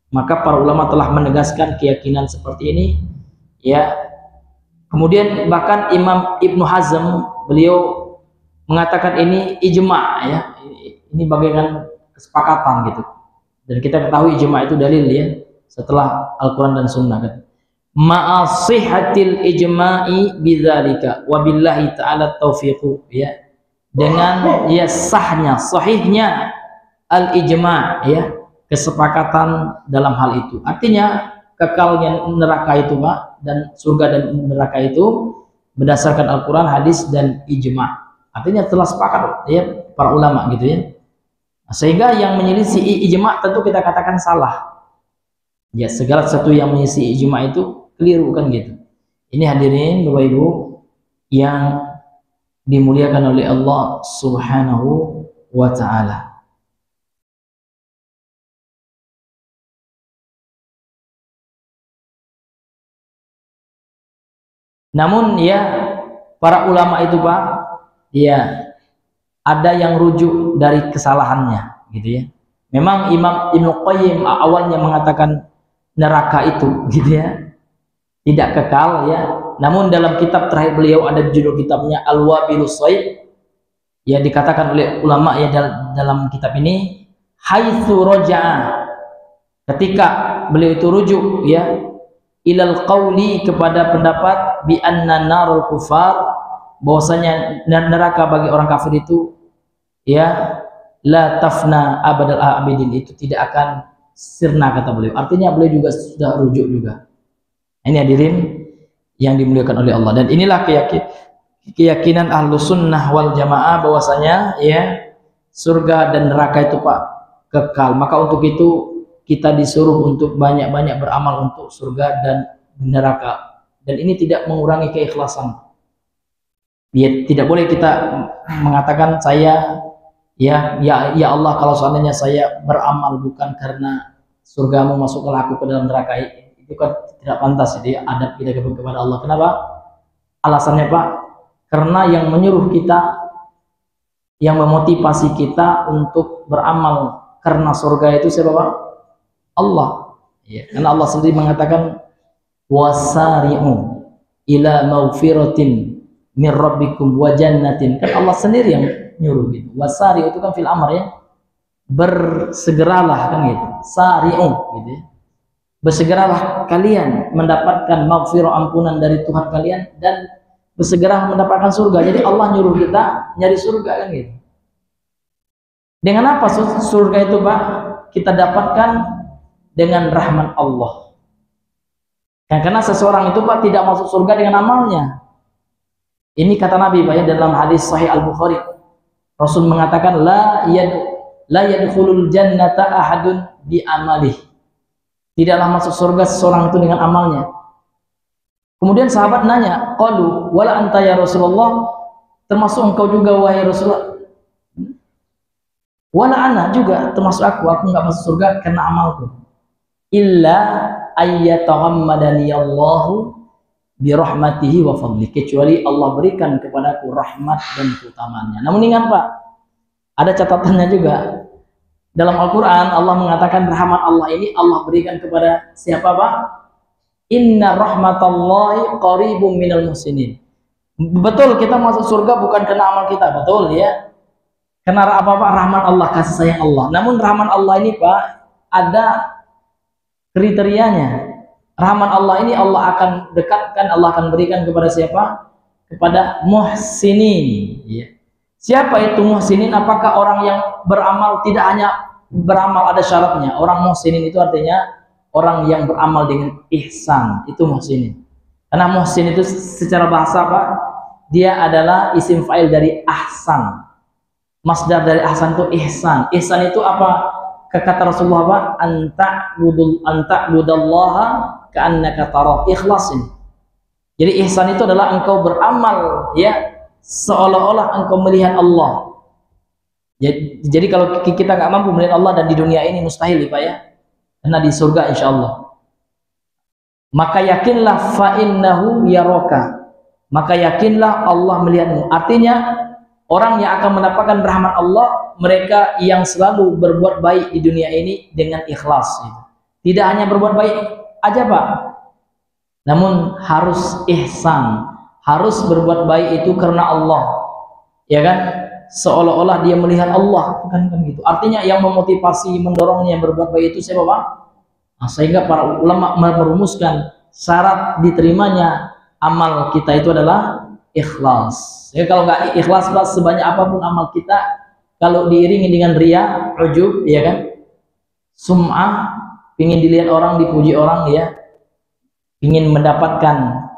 Maka para ulama telah menegaskan keyakinan seperti ini ya. Kemudian bahkan Imam Ibnu Hazm beliau mengatakan ini ijma ya. Ini bagaikan kesepakatan gitu. Dan kita ketahui ijma itu dalil ya, setelah Al-Qur'an dan Sunnah kan. Ma'asihatil ijma'i bidzalika wa billahi ta'ala taufiqu ya. Dengan ya sahnya, sahihnya al-ijma' ya, kesepakatan dalam hal itu. Artinya kekalnya neraka itu Pak, dan surga dan neraka itu berdasarkan Al-Qur'an, hadis dan ijma'. Artinya telah sepakat ya para ulama gitu ya. Sehingga yang menyelisih ijma' tentu kita katakan salah. Ya, segala sesuatu yang menyelisih ijma' itu keliru kan gitu. Ini hadirin Bapak Ibu yang dimuliakan oleh Allah Subhanahu wa taala. Namun ya para ulama itu Pak, ya ada yang rujuk dari kesalahannya gitu ya. Memang Imam Ibnu Qayyim awalnya mengatakan neraka itu gitu ya tidak kekal ya. Namun dalam kitab terakhir beliau, ada judul kitabnya Al-Wabilus Shaykh, ya dikatakan oleh ulama ya dalam kitab ini, haitsu raja'a, ketika beliau itu rujuk ya ilal qauli, kepada pendapat bi anna narul kufar, bahwasanya neraka bagi orang kafir itu ya la tafna abadal abidin, itu tidak akan sirna kata beliau. Artinya beliau juga sudah rujuk juga. Ini hadirin yang dimuliakan oleh Allah. Dan inilah keyakinan ahlu sunnah wal jamaah, bahwasanya ya surga dan neraka itu Pak kekal. Maka untuk itu kita disuruh untuk banyak-banyak beramal untuk surga dan neraka. Dan ini tidak mengurangi keikhlasan. Ya, tidak boleh kita mengatakan saya ya Allah, kalau seandainya saya beramal bukan karena surgamu, masuklah aku ke dalam neraka, itu kan tidak pantas. Jadi adab kita kepada Allah. Kenapa? Alasannya Pak, karena yang menyuruh kita, yang memotivasi kita untuk beramal karena surga itu siapa Pak? Allah ya, karena Allah sendiri mengatakan wasari'u ila maghfiratin min rabbikum wa jannatin. Kan Allah sendiri yang nyuruh gitu. Wasari'u itu kan fil amr ya, bersegeralah kan gitu. Sari'u gitu ya, bersegeralah kalian mendapatkan maghfirah, ampunan dari Tuhan kalian, dan bersegera mendapatkan surga. Jadi Allah nyuruh kita nyari surga kan gitu. Dengan apa surga itu Pak? Kita dapatkan dengan rahmat Allah. Karena seseorang itu Pak tidak masuk surga dengan amalnya. Ini kata Nabi Pak ya, dalam hadis Sahih Al-Bukhari. Rasul mengatakan la yadkhulul jannata ahadun bi amalih. Tidaklah masuk surga seseorang itu dengan amalnya. Kemudian sahabat nanya, qalu wala anta ya Rasulullah, termasuk engkau juga wahai Rasulullah? Wala ana juga, termasuk aku nggak masuk surga karena amalku. Illa ayyataghammadani Allahu bi rahmatihi wa fadli, kecuali Allah berikan kepadaku rahmat dan keutamaannya. Namun ingat Pak, ada catatannya juga. Dalam Al-Quran Allah mengatakan rahmat Allah ini Allah berikan kepada siapa Pak? Inna rahmatallahi qaribum minal muhsinin. Betul, kita masuk surga bukan karena amal kita, betul ya. Karena apa Pak? Rahmat Allah, kasih sayang Allah. Namun rahmat Allah ini Pak ada kriterianya. Rahmat Allah ini Allah akan dekatkan, Allah akan berikan kepada siapa? Kepada muhsinin ya. Siapa itu muhsinin? Apakah orang yang beramal? Tidak hanya beramal, ada syaratnya. Orang muhsinin itu artinya orang yang beramal dengan ihsan, itu muhsinin. Karena muhsin itu secara bahasa Pak, dia adalah isim fa'il dari ahsan. Masdar dari ahsan itu ihsan. Ihsan itu apa? Kata Rasulullah Pak, anta'budallaha ka'annaka tarah. Ikhlas ini. Jadi ihsan itu adalah engkau beramal ya seolah-olah engkau melihat Allah. Jadi kalau kita nggak mampu melihat Allah, dan di dunia ini mustahil Pak ya, karena di surga insya Allah, maka yakinlah fa'innahu yaraka, maka yakinlah Allah melihatmu. Artinya orang yang akan mendapatkan rahmat Allah, mereka yang selalu berbuat baik di dunia ini dengan ikhlas. Tidak hanya berbuat baik aja Pak, namun harus ihsan, harus berbuat baik itu karena Allah, ya kan? Seolah-olah dia melihat Allah, kan gitu. Artinya yang memotivasi, mendorongnya berbuat baik itu siapa Pak? Nah, sehingga para ulama merumuskan syarat diterimanya amal kita itu adalah ikhlas. Ya, kalau nggak ikhlas Pak, sebanyak apapun amal kita, kalau diiringi dengan riya, ujub, ya kan? Sum'ah, ingin dilihat orang, dipuji orang, ya, ingin mendapatkan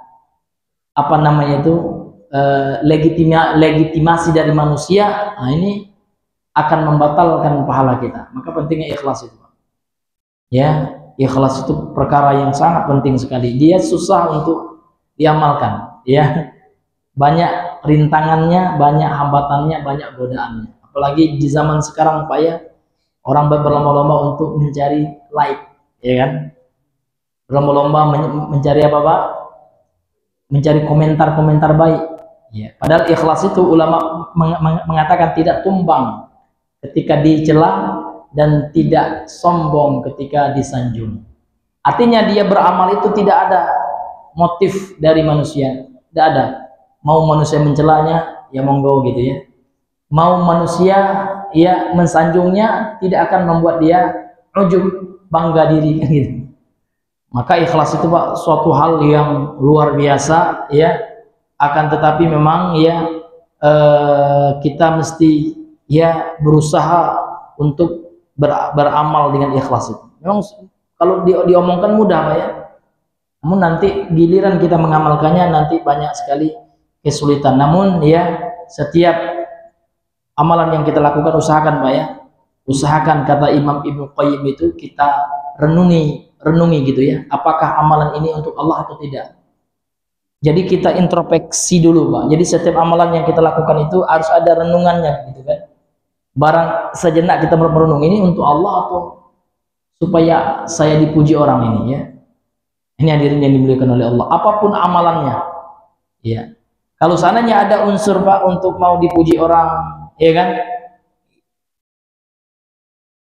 apa namanya itu legitimasi dari manusia, nah ini akan membatalkan pahala kita. Maka pentingnya ikhlas itu Pak. Ya, ikhlas itu perkara yang sangat penting sekali. Dia susah untuk diamalkan, ya. Banyak rintangannya, banyak hambatannya, banyak godaannya. Apalagi di zaman sekarang Pak ya, orang berlomba-lomba untuk mencari like, ya kan? Berlomba-lomba mencari apa Pak? Mencari komentar-komentar baik. Ya, padahal ikhlas itu ulama mengatakan tidak tumbang ketika dicela dan tidak sombong ketika disanjung. Artinya dia beramal itu tidak ada motif dari manusia, tidak ada. Mau manusia mencelanya, ya monggo gitu ya. Mau manusia ya mensanjungnya, tidak akan membuat dia ujub, bangga diri gitu. Maka ikhlas itu Pak suatu hal yang luar biasa ya. Akan tetapi memang ya kita mesti ya berusaha untuk beramal dengan ikhlas itu. Memang kalau diomongkan mudah Pak ya, namun nanti giliran kita mengamalkannya nanti banyak sekali kesulitan. Namun ya setiap amalan yang kita lakukan usahakan Pak ya, usahakan, kata Imam Ibnu Qayyim itu, kita renungi gitu ya, apakah amalan ini untuk Allah atau tidak. Jadi kita introspeksi dulu Pak. Jadi setiap amalan yang kita lakukan itu harus ada renungannya gitu kan. Barang sejenak kita merenung, ini untuk Allah atau supaya saya dipuji orang ini ya. Ini hadirin yang dimuliakan oleh Allah. Apapun amalannya, ya. Kalau seandainya ada unsur Pak untuk mau dipuji orang, ya kan?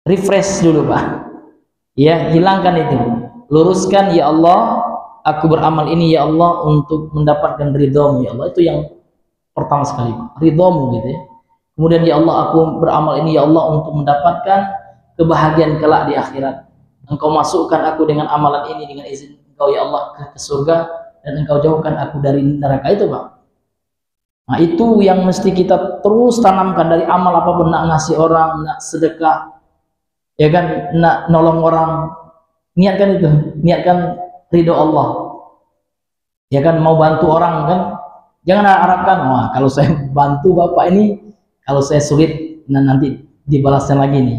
Refresh dulu Pak. Ya, hilangkan itu. Luruskan, ya Allah, aku beramal ini ya Allah untuk mendapatkan ridhamu ya Allah. Itu yang pertama sekali, ridhamu gitu ya. Kemudian ya Allah, aku beramal ini ya Allah untuk mendapatkan kebahagiaan kelak di akhirat. Engkau masukkan aku dengan amalan ini dengan izin Engkau ya Allah ke surga, dan Engkau jauhkan aku dari neraka. Itu Pak. Nah itu yang mesti kita terus tanamkan dari amal apapun, nak ngasih orang, nak sedekah, ya kan, nak nolong orang, niatkan itu, niatkan ridho Allah, ya kan, mau bantu orang kan, jangan harapkan, wah kalau saya bantu bapak ini, kalau saya sulit, nanti dibalasnya lagi nih.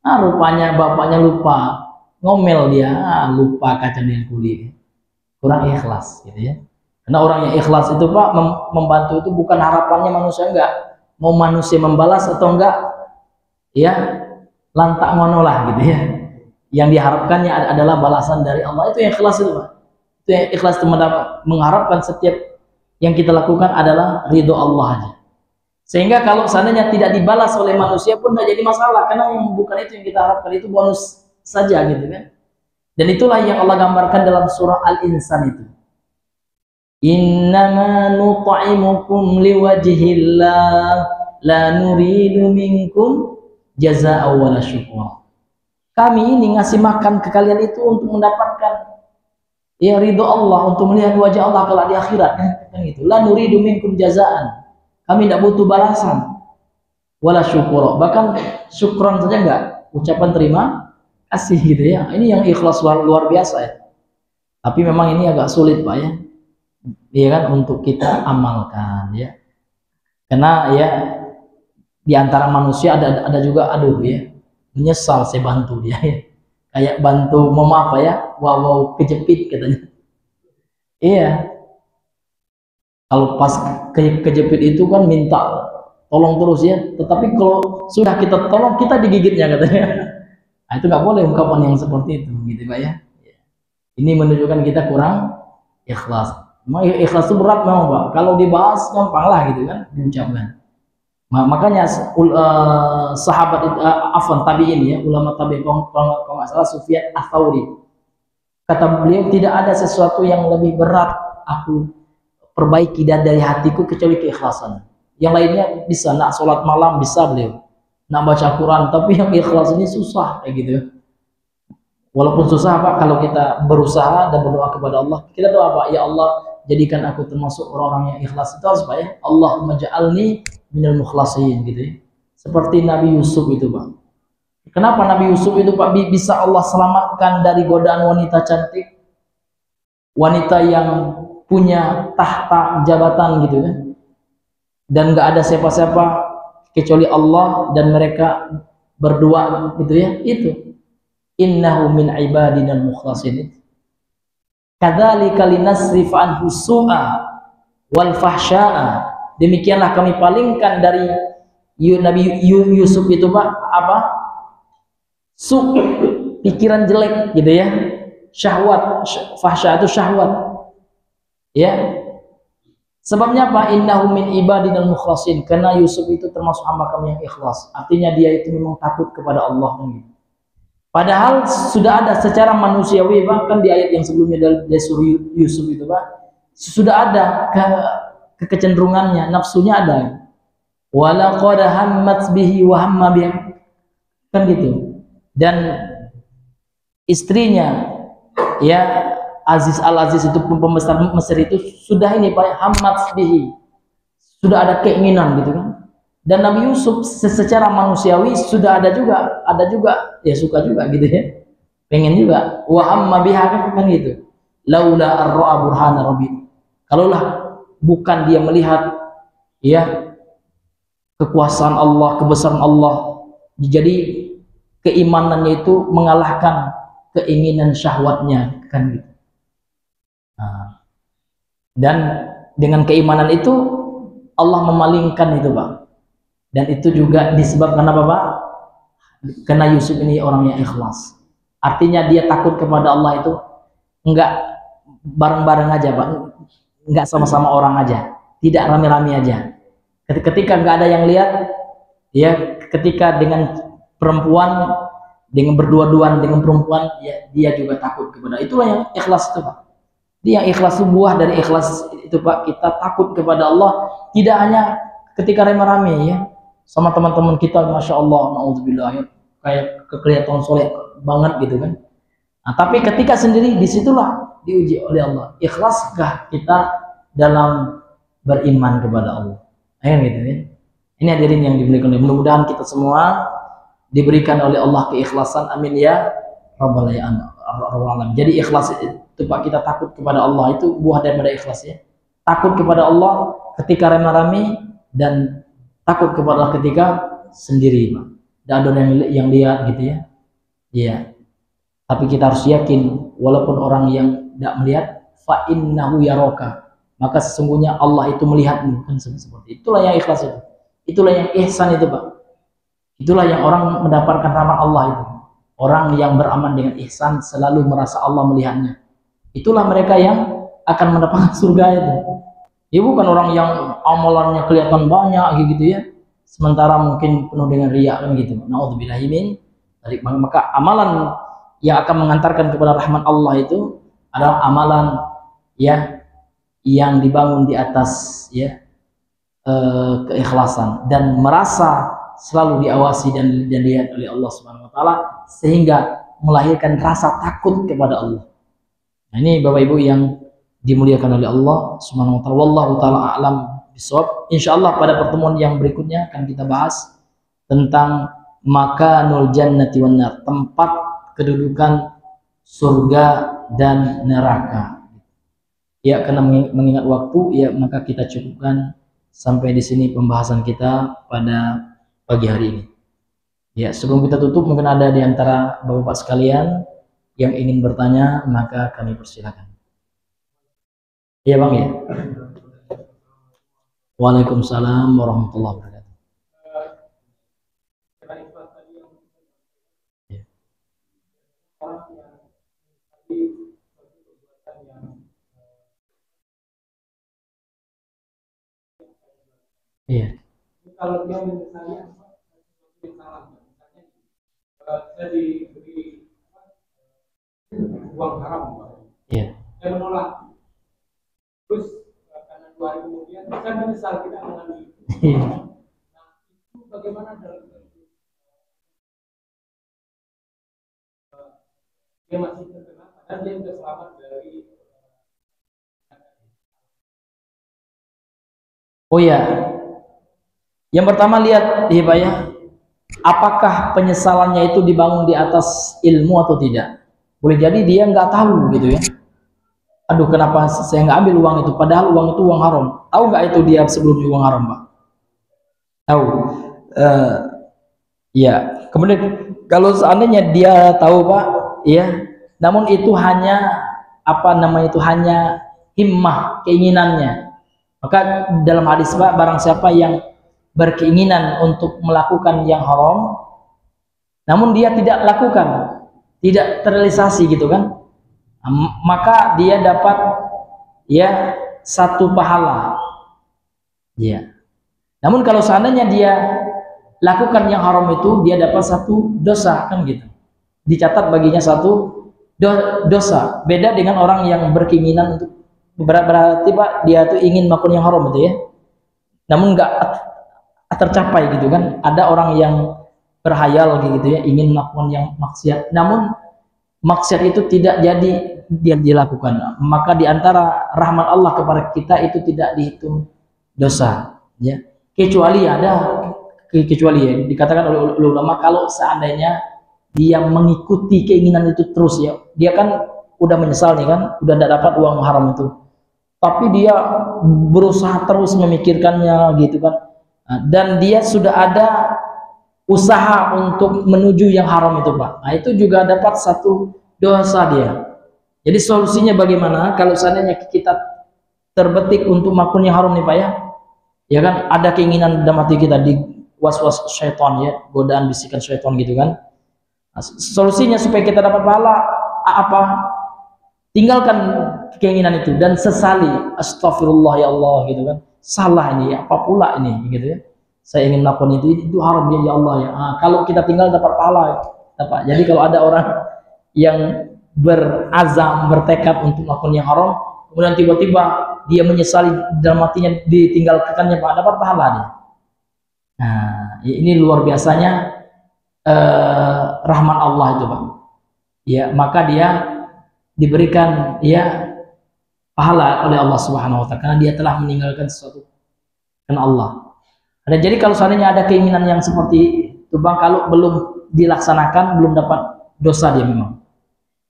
Ah rupanya bapaknya lupa, ngomel dia, lupa kaca dan kulit, kurang ikhlas gitu ya. Karena orang yang ikhlas itu Pak, membantu itu bukan harapannya manusia, enggak mau manusia membalas atau enggak, ya lantak ngono lah gitu ya. Yang diharapkannya adalah balasan dari Allah. Itu yang ikhlas itu Pak. Itu yang ikhlas, mengharapkan setiap yang kita lakukan adalah ridho Allah aja. Sehingga kalau seandainya tidak dibalas oleh manusia pun tidak jadi masalah, karena yang bukan itu yang kita harapkan, itu bonus saja gitu kan. Dan itulah yang Allah gambarkan dalam surah Al-Insan itu. Innama nut'imukum liwajhillah la nuridu minkum jazaa'an wala syukura. Kami ini ngasih makan ke kalian itu untuk mendapatkan ya ridho Allah, untuk melihat wajah Allah kelak di akhirat kan gitu. La nuridu minkum jazaa'an. Kami tidak butuh balasan. Wala syukura. Bahkan syukran saja enggak, ucapan terima kasih gitu ya. Ini yang ikhlas luar biasa ya. Tapi memang ini agak sulit Pak ya. Iya kan, untuk kita amalkan ya. Karena ya di antara manusia ada juga aduh ya, menyesal saya bantu dia ya. Kayak bantu mau maaf ya, wow kejepit katanya. Iya. Kalau pas kejepit itu kan minta tolong terus ya. Tetapi kalau sudah kita tolong, kita digigitnya katanya. Nah, itu nggak boleh ungkapan yang seperti itu gitu Pak ya. Ini menunjukkan kita kurang ikhlas. Memang ikhlas itu berat memang Pak. Kalau dibahas gampang lah gitu kan, diucapkan. Makanya sahabat afwan tabi'in ya, ulama tabi'in, kalau nggak salah Sufyan Ats-Tsauri, kata beliau, tidak ada sesuatu yang lebih berat aku perbaiki dari hatiku kecuali keikhlasan. Yang lainnya bisa, nak sholat malam bisa beliau, nak baca Quran, tapi yang ikhlas ini susah kayak gitu. Walaupun susah Pak, kalau kita berusaha dan berdoa kepada Allah, kita doa Pak, ya Allah jadikan aku termasuk orang-orang yang ikhlas. Itu harus Pak ya, Allahumma ja'alni minal mukhlasin gitu ya. Seperti Nabi Yusuf itu Pak. Kenapa Nabi Yusuf itu Pak bisa Allah selamatkan dari godaan wanita cantik, wanita yang punya tahta jabatan gitu kan, dan nggak ada siapa-siapa kecuali Allah, dan mereka berdua gitu ya. Itu innahu min ibadinal mukhlasin. Kadzalika linasrif anhu su'a wal fahsya'a. Demikianlah kami palingkan dari Nabi Yusuf itu Pak apa? Pikiran jelek gitu ya. Syahwat, fahsya itu syahwat. Ya. Sebabnya apa? Innahu min ibadinal mukhlasin. Karena Yusuf itu termasuk hamba kami yang ikhlas. Artinya dia itu memang takut kepada Allah gitu. Padahal sudah ada secara manusiawi, bahkan di ayat yang sebelumnya dari surah Yusuf itu Pak, sudah ada kecenderungannya, nafsunya ada. Walaqad hammat bihi wa hamma bihi, kan gitu. Dan istrinya ya Aziz Al-Aziz itu pembesar Mesir itu sudah ini Pak, hammat bihi, sudah ada keinginan gitu kan. Dan Nabi Yusuf secara manusiawi sudah ada juga ya suka juga gitu ya, pengen juga, wa amma biha kan gitu, laula ar-ra'a burhana rabbi, kalaulah bukan dia melihat ya kekuasaan Allah, kebesaran Allah, jadi keimanannya itu mengalahkan keinginan syahwatnya kan gitu. Nah, dan dengan keimanan itu Allah memalingkan itu Pak. Dan itu juga disebabkan apa Pak? Karena Yusuf ini orang yang ikhlas. Artinya dia takut kepada Allah itu enggak bareng-bareng aja Pak, enggak sama-sama orang aja, tidak rame-rame aja. Ketika enggak ada yang lihat, ya ketika dengan perempuan, dengan berdua-duaan dengan perempuan, ya dia juga takut kepada. Itulah yang ikhlas itu Pak. Dia ikhlas itu buah dari ikhlas itu Pak. Kita takut kepada Allah tidak hanya ketika rame-rame ya sama teman-teman kita, masya Allah, naudzubillah ya, kayak kelihatan soleh banget gitu kan. Nah, tapi ketika sendiri disitulah diuji oleh Allah. Ikhlaskah kita dalam beriman kepada Allah? Gitu ya. Ini hadirin yang diberikan. Mudah-mudahan kita semua diberikan oleh Allah keikhlasan. Amin ya rabbal alamin. Jadi ikhlas itu Pak, kita takut kepada Allah itu buah daripada ikhlas ya. Takut kepada Allah ketika rame-rame dan takut kepada Allah ketika sendiri Pak. Dan ada yang lihat gitu ya. Iya. Tapi kita harus yakin walaupun orang yang tidak melihat, fa innahu yaraka, maka sesungguhnya Allah itu melihatmu kan, seperti itulah yang ikhlas itu. Itulah yang ihsan itu Pak. Itulah yang orang mendapatkan rahmat Allah itu. Orang yang beramal dengan ihsan selalu merasa Allah melihatnya. Itulah mereka yang akan mendapatkan surga itu. Ya bukan orang yang amalannya kelihatan banyak gitu ya. Sementara mungkin penuh dengan riya kan gitu. Nauzubillahi min dzalik. Maka amalan yang akan mengantarkan kepada rahmat Allah itu adalah amalan ya yang dibangun di atas ya keikhlasan dan merasa selalu diawasi dan dilihat oleh Allah Subhanahu wa taala sehingga melahirkan rasa takut kepada Allah. Nah, ini Bapak Ibu yang dimuliakan oleh Allah Subhanahu wa taala. Wallahu taala a'lam bishawab. Insyaallah pada pertemuan yang berikutnya akan kita bahas tentang makanul jannati wan nar, tempat kedudukan surga dan neraka. Ya, karena mengingat waktu ya, maka kita cukupkan sampai di sini pembahasan kita pada pagi hari ini. Ya, sebelum kita tutup, mungkin ada di antara Bapak-bapak sekalian yang ingin bertanya, maka kami persilakan. Iya Bang ya. Waalaikumsalam warahmatullahi wabarakatuh. Iya. Kalau dia misalnya salah, misalnya saya diberi uang haram, Iya. saya menolak. Terus karena 2 hari kemudian saya menyesal tidak mengambil itu. Iya. Nah, itu bagaimana dalam dia masih terkena, padahal dia sudah selamat dari. Oh ya. Yang pertama lihat ya Pak ya, apakah penyesalannya itu dibangun di atas ilmu atau tidak. Boleh jadi dia nggak tahu gitu ya. Aduh, kenapa saya nggak ambil uang itu, padahal uang itu uang haram. Tahu nggak itu dia sebelumnya uang haram Pak? Tahu. Ya, kemudian kalau seandainya dia tahu Pak, ya, namun itu hanya apa namanya itu, hanya himmah, keinginannya. Maka dalam hadis Pak, barang siapa yang berkeinginan untuk melakukan yang haram namun dia tidak lakukan, tidak terrealisasi gitu kan, maka dia dapat ya 1 pahala ya. Namun kalau seandainya dia lakukan yang haram itu, dia dapat 1 dosa kan gitu, dicatat baginya 1 dosa. Beda dengan orang yang berkeinginan untuk, berarti Pak dia tuh ingin melakukan yang haram itu ya, namun enggak tercapai gitu kan. Ada orang yang berhayal gitu ya, ingin melakukan yang maksiat, namun maksiat itu tidak jadi dia dilakukan, maka diantara rahmat Allah kepada kita itu tidak dihitung dosa ya, kecuali ya dikatakan oleh ulama, kalau seandainya dia mengikuti keinginan itu terus ya, dia kan udah menyesal nih kan, udah tidak dapat uang haram itu, tapi dia berusaha terus memikirkannya gitu kan. Dan dia sudah ada usaha untuk menuju yang haram itu Pak. Nah, itu juga dapat 1 dosa dia. Jadi solusinya bagaimana kalau seandainya kita terbetik untuk melakukan yang haram nih Pak ya? Ya kan ada keinginan dalam hati kita, di was-was syaitan ya, godaan bisikan syaitan gitu kan. Nah, solusinya supaya kita dapat pahala apa? Tinggalkan keinginan itu dan sesali, astagfirullah ya Allah gitu kan. Salah ini, apa pula ini gitu ya, saya ingin melakukan itu haram ya Allah ya. Nah, kalau kita tinggal dapat pahala dapat. Jadi kalau ada orang yang berazam, bertekad untuk melakukan yang haram, kemudian tiba-tiba dia menyesali dalam hatinya ditinggalkannya Pak, dapat pahala dia. Nah, ini luar biasanya rahmat Allah itu Pak. Ya, maka dia diberikan ya pahala oleh Allah Subhanahu wa taala karena dia telah meninggalkan sesuatu karena Allah. Dan jadi kalau seandainya ada keinginan yang seperti itu Bang, kalau belum dilaksanakan belum dapat dosa dia memang.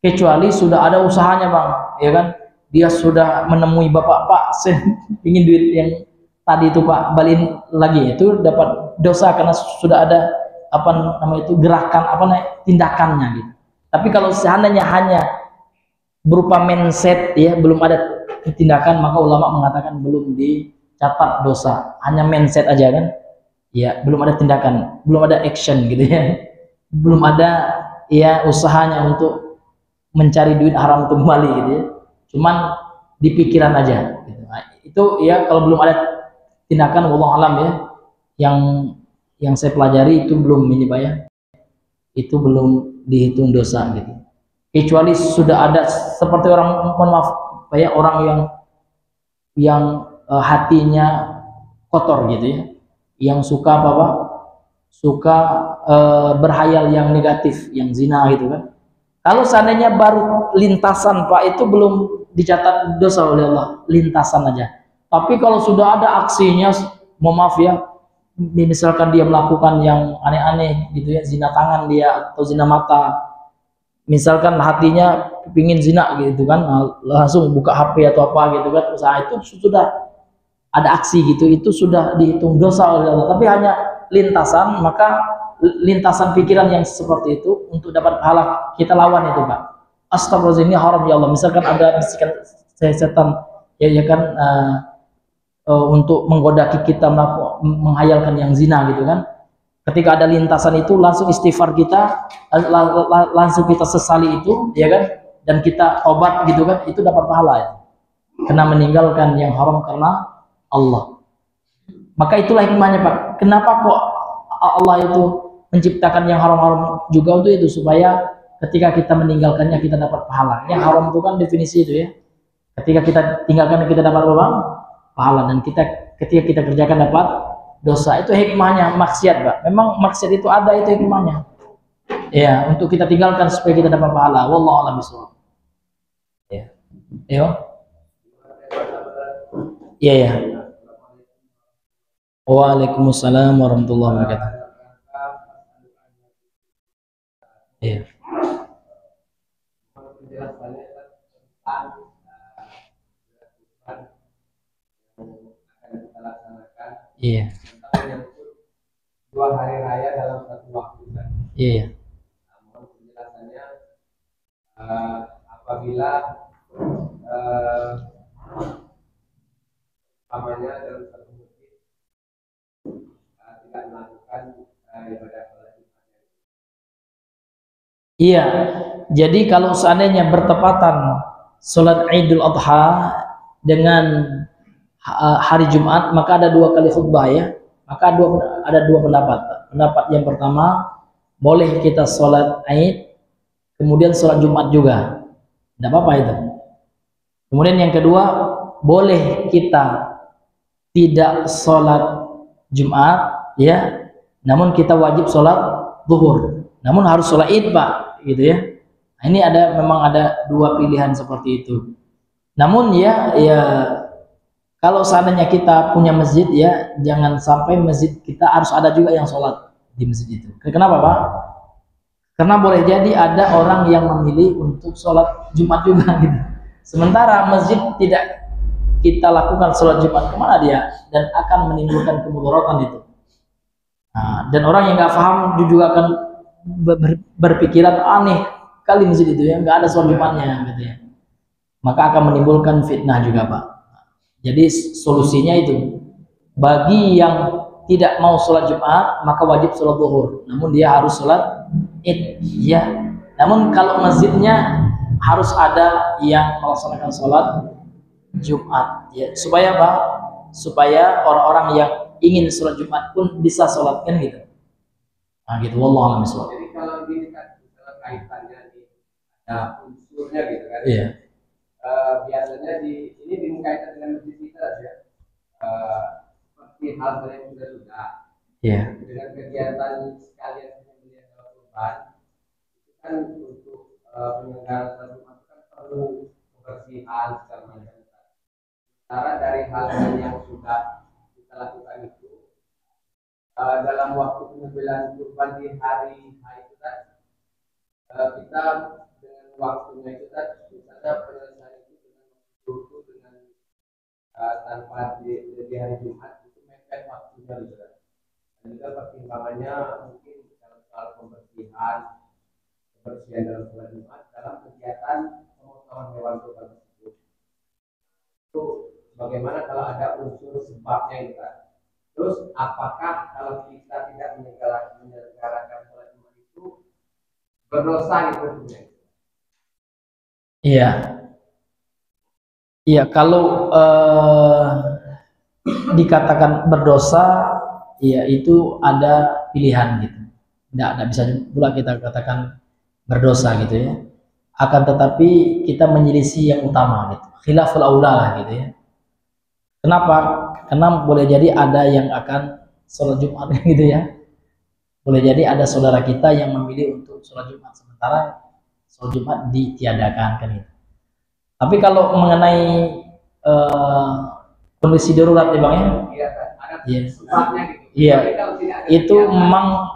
Kecuali sudah ada usahanya Bang, ya kan? Dia sudah menemui Bapak, Pak, saya ingin duit yang tadi itu Pak, balikin lagi, itu dapat dosa karena sudah ada apa namanya itu gerakan apa namanya tindakannya gitu. Tapi kalau seandainya hanya berupa mindset ya, belum ada tindakan, maka ulama mengatakan belum dicatat dosa, hanya mindset aja kan. Ya, belum ada tindakan, belum ada action gitu ya. Belum ada ya usahanya untuk mencari duit haram untuk kembali gitu ya. Cuman di pikiran aja gitu. Nah, itu ya kalau belum ada tindakan wallahu alam ya. Yang saya pelajari itu belum ini Pak ya. Itu belum dihitung dosa gitu. Kecuali sudah ada seperti orang, mohon maaf Pak ya, orang yang hatinya kotor gitu ya. Yang suka apa Pak? Suka berhayal yang negatif, yang zina gitu kan. Kalau seandainya baru lintasan Pak, itu belum dicatat dosa oleh Allah, lintasan aja. Tapi kalau sudah ada aksinya, mohon maaf ya, misalkan dia melakukan yang aneh-aneh gitu ya, zina tangan dia atau zina mata, misalkan hatinya pingin zina gitu kan, langsung buka HP atau apa gitu kan, usaha itu sudah ada aksi gitu, itu sudah dihitung dosa oleh Allah. Tapi hanya lintasan, maka lintasan pikiran yang seperti itu untuk dapat pahala kita lawan itu Pak. Astagfirullah, ini haram ya Allah. Misalkan ada bisikan setan ya kan untuk menggoda kita menghayalkan yang zina gitu kan. Ketika ada lintasan itu langsung istighfar kita, langsung kita sesali itu ya kan, dan kita obat gitu kan, itu dapat pahala ya. Karena meninggalkan yang haram karena Allah. Maka itulah hikmahnya Pak. Kenapa kok Allah itu menciptakan yang haram-haram juga untuk itu, supaya ketika kita meninggalkannya kita dapat pahala. Yang haram itu kan definisi itu ya. Ketika kita tinggalkan kita dapat apa? Pahala. Dan ketika kita kerjakan dapat dosa. Itu hikmahnya maksiat Pak. Memang maksiat itu ada, itu hikmahnya. Ya, untuk kita tinggalkan supaya kita dapat pahala. Wallahu a'lam bishawab. Ya. Yo. Iya ya. Waalaikumsalam warahmatullahi wabarakatuh. Iya. Iya. Dua hari raya dalam satu waktu kan. Iya. Namun penjelasannya apabila namanya dalam satu masjid tidak melakukan ibadah sholat. Iya, jadi kalau seandainya bertepatan sholat Idul Adha dengan hari Jumat, maka ada dua kali khutbah ya. Maka ada dua pendapat. Pendapat yang pertama, boleh kita sholat Id, kemudian sholat Jumat juga, tidak apa-apa itu. Kemudian yang kedua, boleh kita tidak sholat Jumat ya, namun kita wajib sholat zuhur, namun harus sholat Id Pak gitu ya. Nah, ini memang ada dua pilihan seperti itu. Namun ya kalau seandainya kita punya masjid ya, jangan sampai masjid kita harus ada juga yang sholat di masjid itu. Kenapa Pak? Karena boleh jadi ada orang yang memilih untuk sholat Jumat juga gitu. Sementara masjid tidak kita lakukan sholat Jumat, kemana dia? Dan akan menimbulkan kemudaratan itu. Nah, dan orang yang nggak paham juga akan berpikiran aneh kali masjid itu ya, nggak ada sholat Jumatnya gitu ya. Maka akan menimbulkan fitnah juga Pak. Jadi solusinya itu, bagi yang tidak mau sholat Jumat maka wajib sholat zuhur, namun dia harus sholat Id ya. Namun kalau masjidnya harus ada yang melaksanakan sholat Jumat ya, supaya apa? Supaya orang-orang yang ingin sholat Jumat pun bisa sholatkan gitu. Nah gitu, wallahu a'lam bishawab. Jadi kalau dilihat dalam kaitannya ada unsurnya gitu kan. Iya. biasanya ini dikaitkan dengan masjid kita ya. Seperti hal yang sudah Iya. dengan kegiatan sekalian penyembelihan hewan kurban itu kan untuk penyelenggaraan sholat Jumat kan perlu kebersihan segala macam. Cara dari hal-hal yang sudah kita lakukan itu dalam waktu penyembelihan kurban di hari itu kan kita dengan waktunya itu kan misalnya penyelesaian itu dengan waktu dengan tanpa di hari Jumat itu mepet waktunya gitu kan. Dan juga pertimbangannya mungkin dalam soal kebersihan dalam sholat Jumat dalam kegiatan pemotongan hewan kurban tersebut. Itu bagaimana kalau ada unsur sebabnya gitu kan. Terus apakah kalau kita tidak menyelenggarakan sholat Jumat itu berdosa gitu sebenarnya? Iya. Iya, kalau dikatakan berdosa, ya itu ada pilihan gitu. Nggak bisa pula kita katakan berdosa gitu ya. Akan tetapi kita menyelisih yang utama gitu. Khilaful aula lah gitu ya. Kenapa? Karena boleh jadi ada yang akan sholat Jumat gitu ya. Boleh jadi ada saudara kita yang memilih untuk sholat Jumat sementara sholat Jumat ditiadakan kan gitu. Tapi kalau mengenai kondisi darurat ya bang ya, iya, sebabnya gitu. Iya, itu memang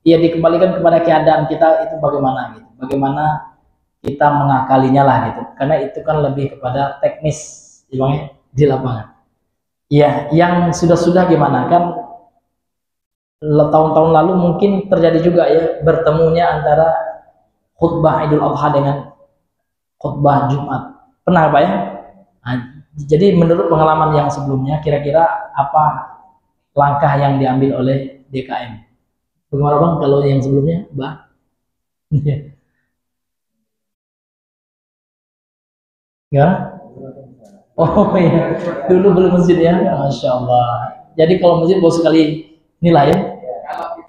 ya dikembalikan kepada keadaan kita itu bagaimana gitu, bagaimana kita mengakalinya lah gitu. Karena itu kan lebih kepada teknis ya bang ya, di lapangan. Iya, yang sudah-sudah gimana kan tahun-tahun lalu mungkin terjadi juga ya bertemunya antara khutbah Idul Adha dengan khutbah Jumat. Pernah Pak ya? Nah, jadi menurut pengalaman yang sebelumnya kira-kira apa langkah yang diambil oleh DKM? Bagaimana Bang kalau yang sebelumnya, Mbak? Ya? Oh iya, dulu belum masjid ya, Masya Allah. Jadi kalau masjid baru sekali nilai ya?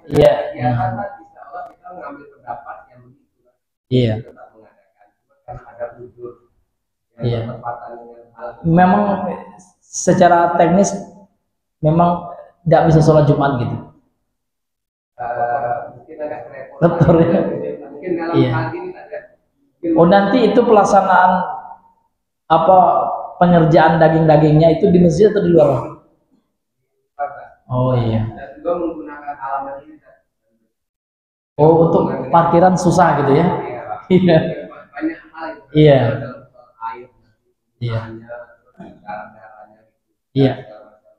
Iya. Kita mengambil pendapat yang begitu. Iya. Karena ada unsur Iya. Memang secara teknis memang tidak bisa sholat Jumat gitu. Mungkin agak repot. Betul ya. Mungkin dalam Iya. hal ini ada. Oh nanti itu pelaksanaan apa pengerjaan daging-dagingnya itu di masjid atau di luar? Oh iya. Dan juga menggunakan halaman ini. Oh untuk parkiran susah gitu ya? Iya. Banyak hal. Iya. Iya. Iya.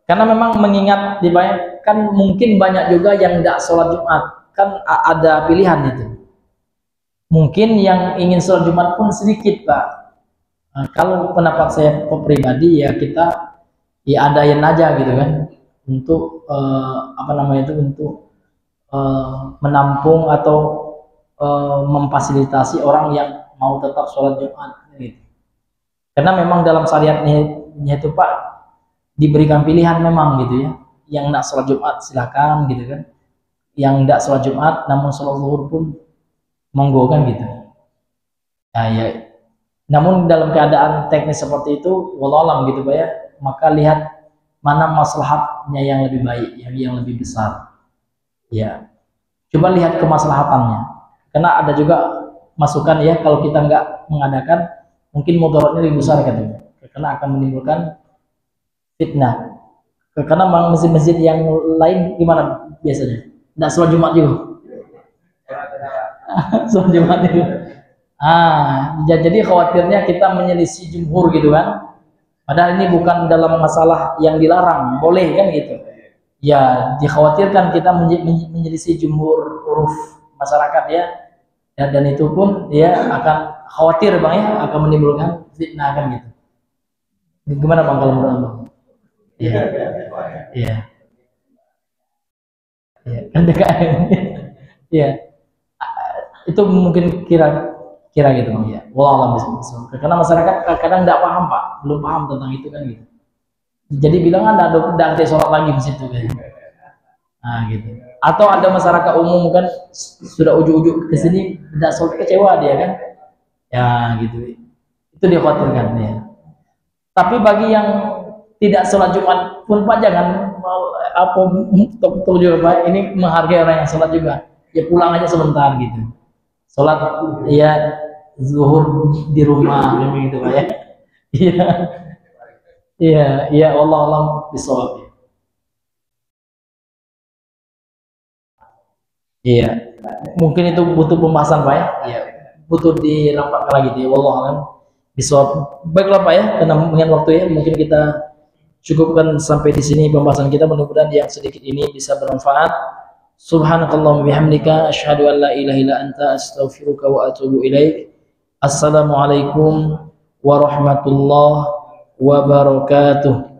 Karena memang mengingat kan mungkin banyak juga yang tidak sholat Jumat, kan ada pilihan itu. Mungkin yang ingin sholat Jumat pun sedikit Pak. Nah, kalau pendapat saya pribadi ya kita ya adain aja gitu kan untuk untuk menampung atau memfasilitasi orang yang mau tetap sholat Jumat gitu. Karena memang dalam syariatnya itu Pak diberikan pilihan memang gitu ya. Yang nak sholat Jumat silakan gitu kan. Yang tidak sholat Jumat namun sholat zuhur pun monggo kan gitu. Nah, ya. Namun dalam keadaan teknis seperti itu, wallahualam gitu Pak ya, maka lihat mana maslahatnya yang lebih baik, yang lebih besar. Ya, coba lihat kemaslahatannya. Karena ada juga masukan ya kalau kita nggak mengadakan, mungkin mudaratnya lebih besar katanya. Karena akan menimbulkan fitnah. Karena masjid-masjid yang lain gimana biasanya? Nggak sholat Jumat juga. Sholat Jumat juga. Jadi khawatirnya kita menyelisih jumhur gitu kan. Padahal ini bukan dalam masalah yang dilarang, boleh kan gitu. Ya, dikhawatirkan kita menyelisih jumhur uruf masyarakat ya. Dan itu pun ya akan khawatir Bang ya, akan menimbulkan fitnah kan gitu. Gimana Bang kalau menurut Bang? Iya. Iya. Iya, kan DKM. Iya. Itu mungkin kira gitu Bang ya. Wallahualam bismillah. Karena masyarakat kadang tidak paham Pak, belum paham tentang itu kan gitu. Jadi bilang ada anti sholat lagi di situ kan. Nah gitu. Atau ada masyarakat umum kan sudah ujuk-ujuk ke sini tidak sholat kecewa dia kan. Ya gitu. Itu dikhawatirkan ya. Tapi bagi yang tidak sholat Jumat pun Pak jangan apa tok juga Pak, ini menghargai orang yang sholat juga. Ya pulang aja sebentar gitu. Sholat ya zuhur di rumah gitu Pak ya. Iya. Iya, iya Allah alam bisawab. Iya. Mungkin itu butuh pembahasan Pak ya. Iya. Butuh dirampakkan lagi di Allah alam bisawab. Baiklah Pak ya, karena mengingat waktu ya, mungkin kita cukupkan sampai di sini pembahasan kita. Mudah-mudahan yang sedikit ini bisa bermanfaat. Subhanakallahumma bihamdika asyhadu an la ilaha illa anta astaghfiruka wa atubu ilaik. Assalamualaikum warahmatullahi wabarakatuh.